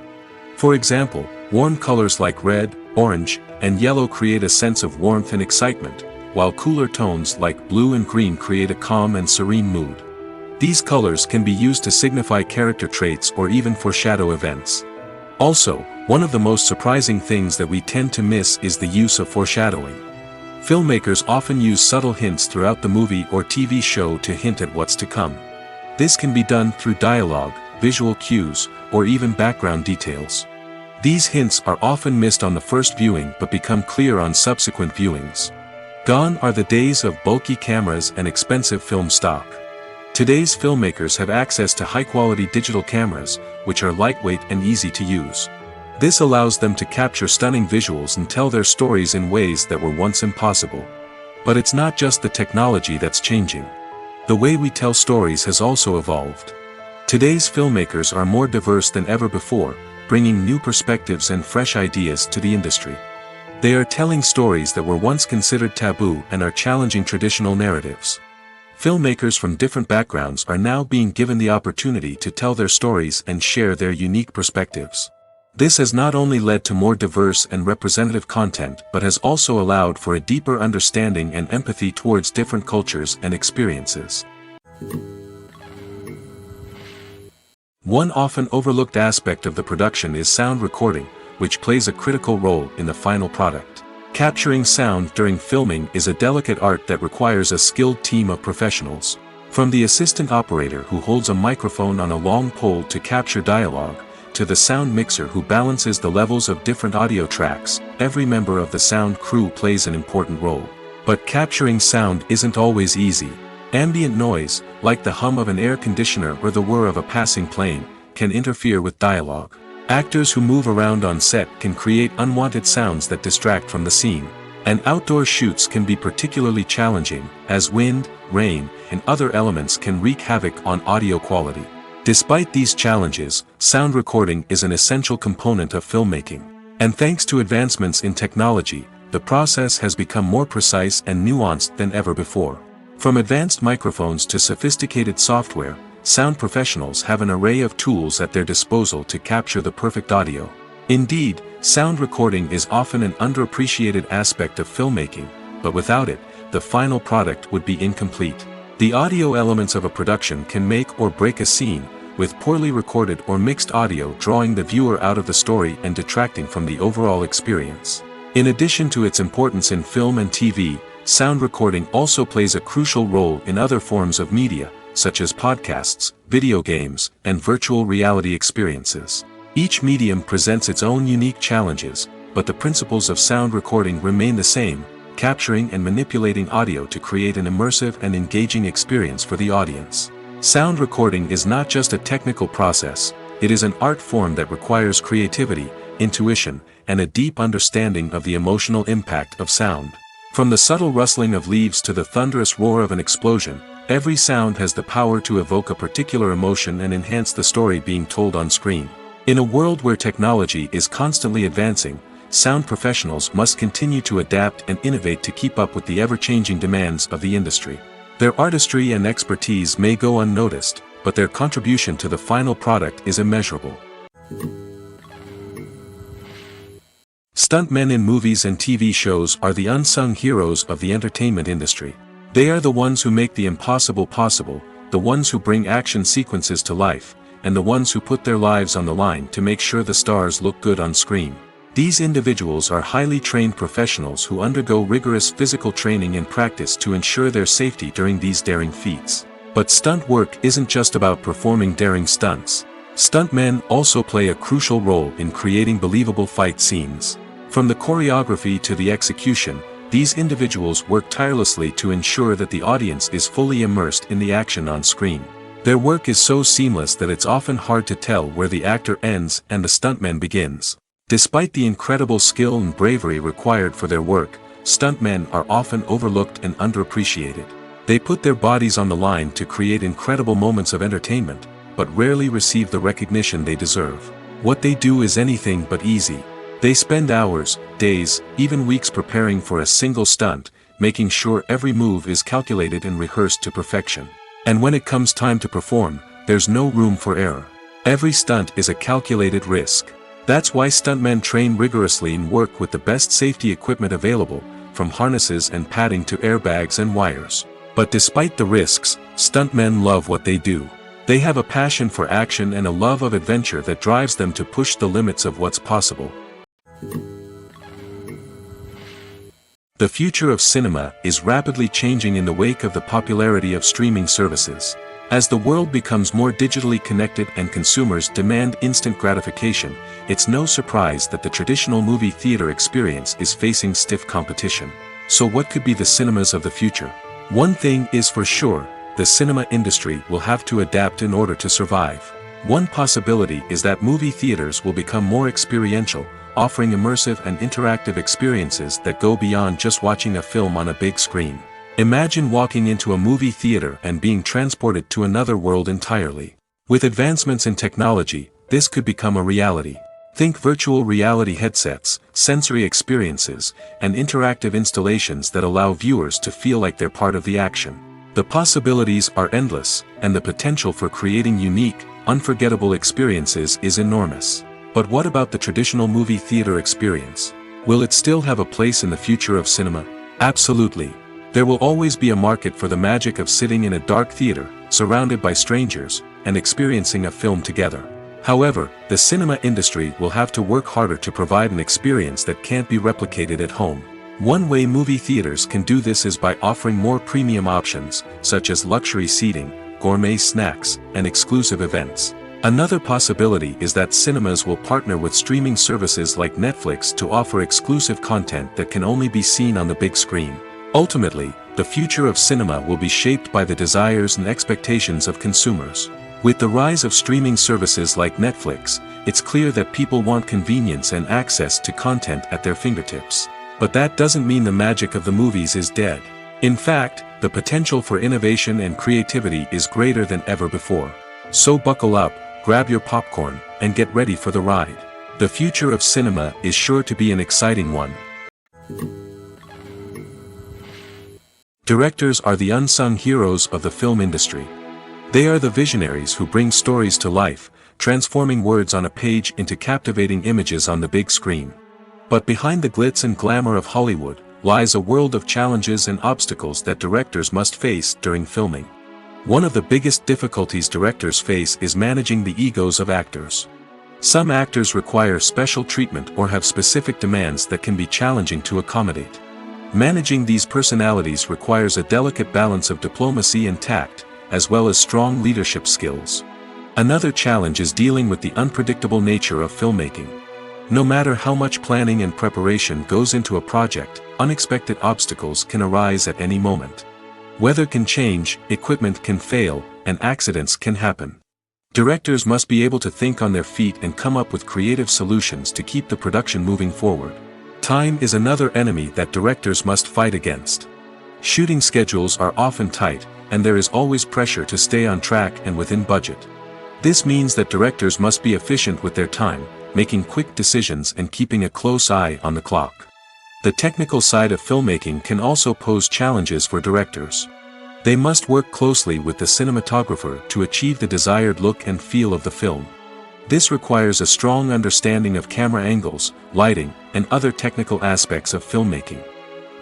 For example, warm colors like red, orange, and yellow create a sense of warmth and excitement, while cooler tones like blue and green create a calm and serene mood. These colors can be used to signify character traits or even foreshadow events. Also, one of the most surprising things that we tend to miss is the use of foreshadowing. Filmmakers often use subtle hints throughout the movie or TV show to hint at what's to come. This can be done through dialogue, visual cues, or even background details. These hints are often missed on the first viewing but become clear on subsequent viewings. Gone are the days of bulky cameras and expensive film stock. Today's filmmakers have access to high-quality digital cameras, which are lightweight and easy to use. This allows them to capture stunning visuals and tell their stories in ways that were once impossible. But it's not just the technology that's changing. The way we tell stories has also evolved. Today's filmmakers are more diverse than ever before, bringing new perspectives and fresh ideas to the industry. They are telling stories that were once considered taboo and are challenging traditional narratives. Filmmakers from different backgrounds are now being given the opportunity to tell their stories and share their unique perspectives. This has not only led to more diverse and representative content but has also allowed for a deeper understanding and empathy towards different cultures and experiences. One often overlooked aspect of the production is sound recording, which plays a critical role in the final product. Capturing sound during filming is a delicate art that requires a skilled team of professionals. From the assistant operator who holds a microphone on a long pole to capture dialogue, to the sound mixer who balances the levels of different audio tracks, every member of the sound crew plays an important role. But capturing sound isn't always easy. Ambient noise, like the hum of an air conditioner or the whir of a passing plane, can interfere with dialogue. Actors who move around on set can create unwanted sounds that distract from the scene. And outdoor shoots can be particularly challenging, as wind, rain, and other elements can wreak havoc on audio quality. Despite these challenges, sound recording is an essential component of filmmaking. And thanks to advancements in technology, the process has become more precise and nuanced than ever before. From advanced microphones to sophisticated software, sound professionals have an array of tools at their disposal to capture the perfect audio. Indeed, sound recording is often an underappreciated aspect of filmmaking, but without it, the final product would be incomplete. The audio elements of a production can make or break a scene, with poorly recorded or mixed audio drawing the viewer out of the story and detracting from the overall experience. In addition to its importance in film and TV, sound recording also plays a crucial role in other forms of media, such as podcasts, video games, and virtual reality experiences. Each medium presents its own unique challenges, but the principles of sound recording remain the same, capturing and manipulating audio to create an immersive and engaging experience for the audience. Sound recording is not just a technical process, it is an art form that requires creativity, intuition, and a deep understanding of the emotional impact of sound. From the subtle rustling of leaves to the thunderous roar of an explosion, every sound has the power to evoke a particular emotion and enhance the story being told on screen. In a world where technology is constantly advancing, sound professionals must continue to adapt and innovate to keep up with the ever-changing demands of the industry. Their artistry and expertise may go unnoticed, but their contribution to the final product is immeasurable. Stuntmen in movies and TV shows are the unsung heroes of the entertainment industry. They are the ones who make the impossible possible, the ones who bring action sequences to life, and the ones who put their lives on the line to make sure the stars look good on screen. These individuals are highly trained professionals who undergo rigorous physical training and practice to ensure their safety during these daring feats. But stunt work isn't just about performing daring stunts. Stuntmen also play a crucial role in creating believable fight scenes. From the choreography to the execution, these individuals work tirelessly to ensure that the audience is fully immersed in the action on screen. Their work is so seamless that it's often hard to tell where the actor ends and the stuntman begins. Despite the incredible skill and bravery required for their work, stuntmen are often overlooked and underappreciated. They put their bodies on the line to create incredible moments of entertainment, but rarely receive the recognition they deserve. What they do is anything but easy. They spend hours, days, even weeks preparing for a single stunt, making sure every move is calculated and rehearsed to perfection. And when it comes time to perform, there's no room for error. Every stunt is a calculated risk. That's why stuntmen train rigorously and work with the best safety equipment available, from harnesses and padding to airbags and wires. But despite the risks, stuntmen love what they do. They have a passion for action and a love of adventure that drives them to push the limits of what's possible. The future of cinema is rapidly changing in the wake of the popularity of streaming services. As the world becomes more digitally connected and consumers demand instant gratification, it's no surprise that the traditional movie theater experience is facing stiff competition. So what could be the cinemas of the future? One thing is for sure, the cinema industry will have to adapt in order to survive. One possibility is that movie theaters will become more experiential, offering immersive and interactive experiences that go beyond just watching a film on a big screen. Imagine walking into a movie theater and being transported to another world entirely. With advancements in technology, this could become a reality. Think virtual reality headsets, sensory experiences, and interactive installations that allow viewers to feel like they're part of the action. The possibilities are endless, and the potential for creating unique, unforgettable experiences is enormous. But what about the traditional movie theater experience? Will it still have a place in the future of cinema? Absolutely. There will always be a market for the magic of sitting in a dark theater, surrounded by strangers, and experiencing a film together. However, the cinema industry will have to work harder to provide an experience that can't be replicated at home. One way movie theaters can do this is by offering more premium options, such as luxury seating, gourmet snacks, and exclusive events. Another possibility is that cinemas will partner with streaming services like Netflix to offer exclusive content that can only be seen on the big screen. Ultimately, the future of cinema will be shaped by the desires and expectations of consumers. With the rise of streaming services like Netflix, it's clear that people want convenience and access to content at their fingertips. But that doesn't mean the magic of the movies is dead. In fact, the potential for innovation and creativity is greater than ever before. So buckle up, grab your popcorn, and get ready for the ride. The future of cinema is sure to be an exciting one. Directors are the unsung heroes of the film industry. They are the visionaries who bring stories to life, transforming words on a page into captivating images on the big screen. But behind the glitz and glamour of Hollywood, lies a world of challenges and obstacles that directors must face during filming. One of the biggest difficulties directors face is managing the egos of actors. Some actors require special treatment or have specific demands that can be challenging to accommodate. Managing these personalities requires a delicate balance of diplomacy and tact, as well as strong leadership skills. Another challenge is dealing with the unpredictable nature of filmmaking. No matter how much planning and preparation goes into a project, unexpected obstacles can arise at any moment. Weather can change, equipment can fail, and accidents can happen. Directors must be able to think on their feet and come up with creative solutions to keep the production moving forward. Time is another enemy that directors must fight against. Shooting schedules are often tight, and there is always pressure to stay on track and within budget. This means that directors must be efficient with their time, making quick decisions and keeping a close eye on the clock. The technical side of filmmaking can also pose challenges for directors. They must work closely with the cinematographer to achieve the desired look and feel of the film. This requires a strong understanding of camera angles, lighting, and other technical aspects of filmmaking.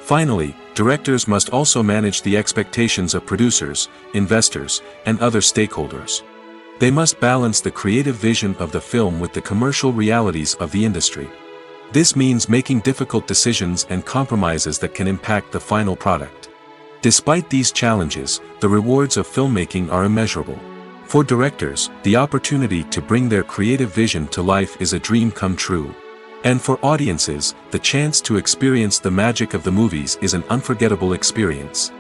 Finally, directors must also manage the expectations of producers, investors, and other stakeholders. They must balance the creative vision of the film with the commercial realities of the industry. This means making difficult decisions and compromises that can impact the final product. Despite these challenges, the rewards of filmmaking are immeasurable. For directors, the opportunity to bring their creative vision to life is a dream come true. And for audiences, the chance to experience the magic of the movies is an unforgettable experience.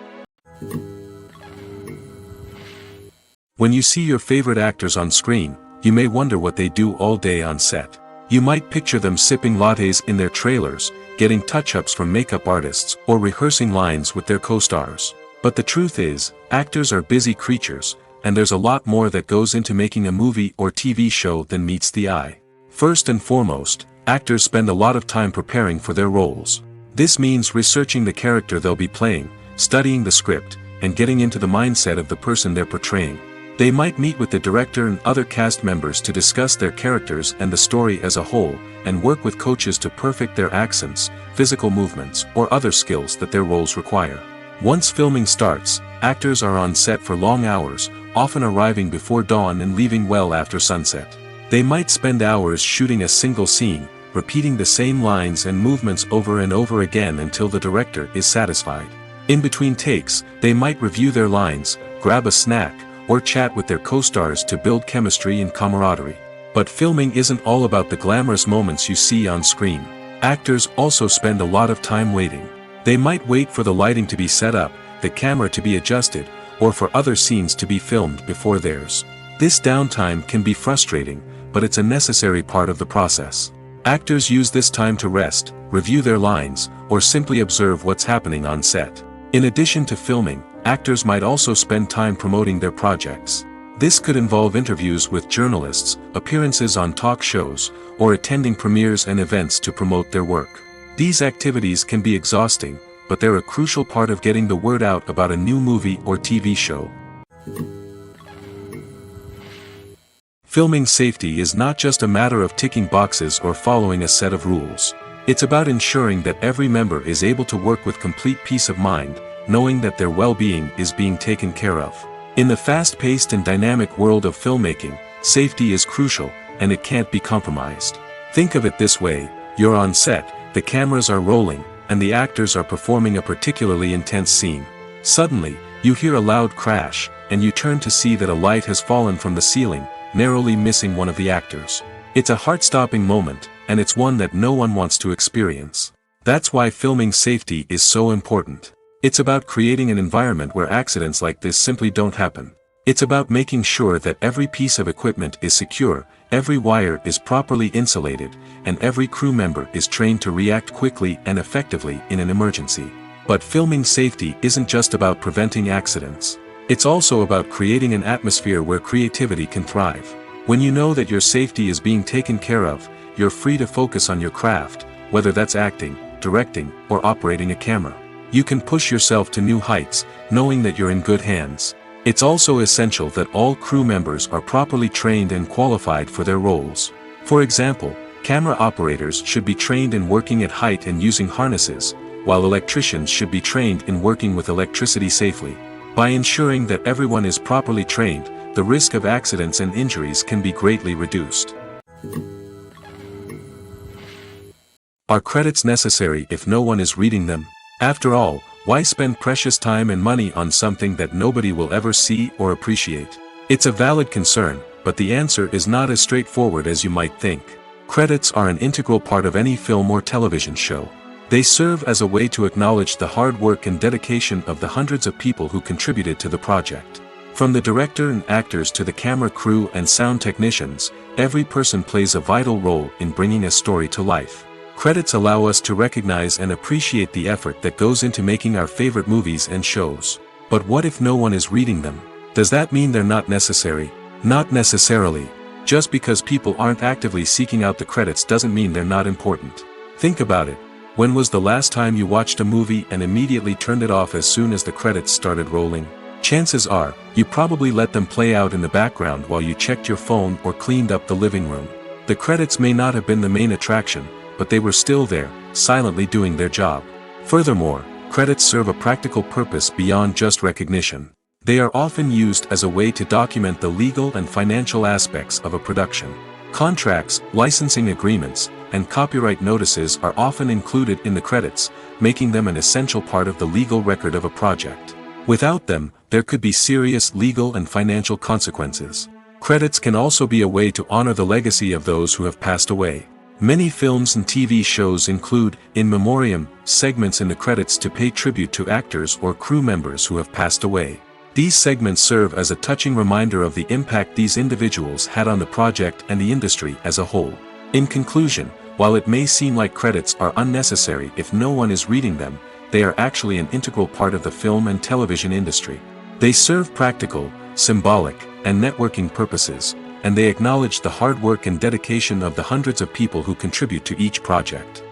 When you see your favorite actors on screen, you may wonder what they do all day on set. You might picture them sipping lattes in their trailers, getting touch-ups from makeup artists, or rehearsing lines with their co-stars. But the truth is, actors are busy creatures, and there's a lot more that goes into making a movie or TV show than meets the eye. First and foremost, actors spend a lot of time preparing for their roles. This means researching the character they'll be playing, studying the script, and getting into the mindset of the person they're portraying. They might meet with the director and other cast members to discuss their characters and the story as a whole, and work with coaches to perfect their accents, physical movements, or other skills that their roles require. Once filming starts, actors are on set for long hours, often arriving before dawn and leaving well after sunset. They might spend hours shooting a single scene, repeating the same lines and movements over and over again until the director is satisfied. In between takes, they might review their lines, grab a snack, or chat with their co-stars to build chemistry and camaraderie. But filming isn't all about the glamorous moments you see on screen. Actors also spend a lot of time waiting. They might wait for the lighting to be set up, the camera to be adjusted, or for other scenes to be filmed before theirs. This downtime can be frustrating, but it's a necessary part of the process. Actors use this time to rest, review their lines, or simply observe what's happening on set. In addition to filming, actors might also spend time promoting their projects. This could involve interviews with journalists, appearances on talk shows, or attending premieres and events to promote their work. These activities can be exhausting, but they're a crucial part of getting the word out about a new movie or TV show. Filming safety is not just a matter of ticking boxes or following a set of rules. It's about ensuring that every member is able to work with complete peace of mind, knowing that their well-being is being taken care of. In the fast-paced and dynamic world of filmmaking, safety is crucial, and it can't be compromised. Think of it this way: you're on set, the cameras are rolling, and the actors are performing a particularly intense scene. Suddenly, you hear a loud crash, and you turn to see that a light has fallen from the ceiling, narrowly missing one of the actors. It's a heart-stopping moment, and it's one that no one wants to experience. That's why filming safety is so important. It's about creating an environment where accidents like this simply don't happen. It's about making sure that every piece of equipment is secure, every wire is properly insulated, and every crew member is trained to react quickly and effectively in an emergency. But filming safety isn't just about preventing accidents. It's also about creating an atmosphere where creativity can thrive. When you know that your safety is being taken care of, you're free to focus on your craft, whether that's acting, directing, or operating a camera. You can push yourself to new heights, knowing that you're in good hands. It's also essential that all crew members are properly trained and qualified for their roles. For example, camera operators should be trained in working at height and using harnesses, while electricians should be trained in working with electricity safely. By ensuring that everyone is properly trained, the risk of accidents and injuries can be greatly reduced. Are credits necessary if no one is reading them? After all, why spend precious time and money on something that nobody will ever see or appreciate? It's a valid concern, but the answer is not as straightforward as you might think. Credits are an integral part of any film or television show. They serve as a way to acknowledge the hard work and dedication of the hundreds of people who contributed to the project. From the director and actors to the camera crew and sound technicians, every person plays a vital role in bringing a story to life. Credits allow us to recognize and appreciate the effort that goes into making our favorite movies and shows. But what if no one is reading them? Does that mean they're not necessary? Not necessarily. Just because people aren't actively seeking out the credits doesn't mean they're not important. Think about it. When was the last time you watched a movie and immediately turned it off as soon as the credits started rolling? Chances are, you probably let them play out in the background while you checked your phone or cleaned up the living room. The credits may not have been the main attraction, but they were still there, silently doing their job. Furthermore, credits serve a practical purpose beyond just recognition. They are often used as a way to document the legal and financial aspects of a production. Contracts, licensing agreements, and copyright notices are often included in the credits, making them an essential part of the legal record of a project. Without them, there could be serious legal and financial consequences. Credits can also be a way to honor the legacy of those who have passed away. Many films and TV shows include, in memoriam, segments in the credits to pay tribute to actors or crew members who have passed away. These segments serve as a touching reminder of the impact these individuals had on the project and the industry as a whole. In conclusion, while it may seem like credits are unnecessary if no one is reading them, they are actually an integral part of the film and television industry. They serve practical, symbolic, and networking purposes, and they acknowledge the hard work and dedication of the hundreds of people who contribute to each project.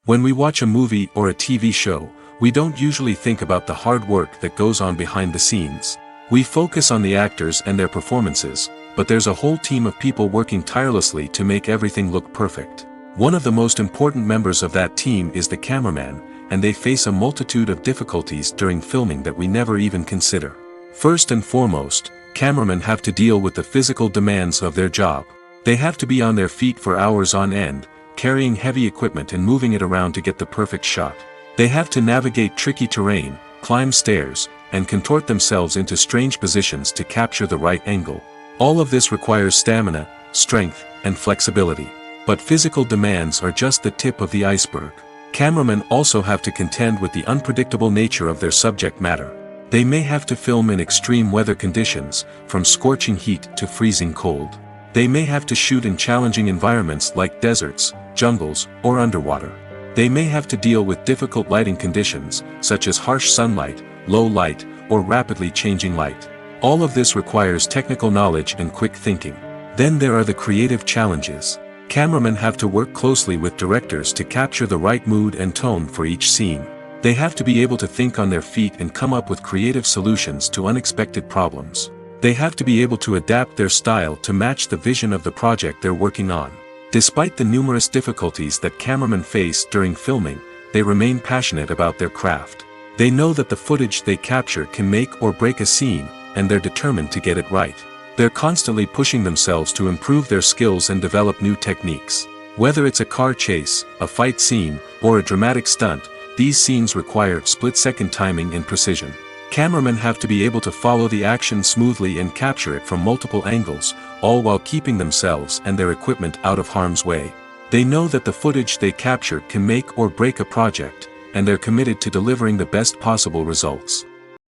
When we watch a movie or a TV show, we don't usually think about the hard work that goes on behind the scenes. We focus on the actors and their performances, but there's a whole team of people working tirelessly to make everything look perfect. One of the most important members of that team is the cameraman, and they face a multitude of difficulties during filming that we never even consider. First and foremost, cameramen have to deal with the physical demands of their job. They have to be on their feet for hours on end, carrying heavy equipment and moving it around to get the perfect shot. They have to navigate tricky terrain, climb stairs, and contort themselves into strange positions to capture the right angle. All of this requires stamina, strength, and flexibility. But physical demands are just the tip of the iceberg. Cameramen also have to contend with the unpredictable nature of their subject matter. They may have to film in extreme weather conditions, from scorching heat to freezing cold. They may have to shoot in challenging environments like deserts, jungles, or underwater. They may have to deal with difficult lighting conditions, such as harsh sunlight, low light, or rapidly changing light. All of this requires technical knowledge and quick thinking. Then there are the creative challenges. Cameramen have to work closely with directors to capture the right mood and tone for each scene. They have to be able to think on their feet and come up with creative solutions to unexpected problems. They have to be able to adapt their style to match the vision of the project they're working on. Despite the numerous difficulties that cameramen face during filming, they remain passionate about their craft. They know that the footage they capture can make or break a scene, and they're determined to get it right. They're constantly pushing themselves to improve their skills and develop new techniques. Whether it's a car chase, a fight scene, or a dramatic stunt, these scenes require split-second timing and precision. Cameramen have to be able to follow the action smoothly and capture it from multiple angles, all while keeping themselves and their equipment out of harm's way. They know that the footage they capture can make or break a project, and they're committed to delivering the best possible results.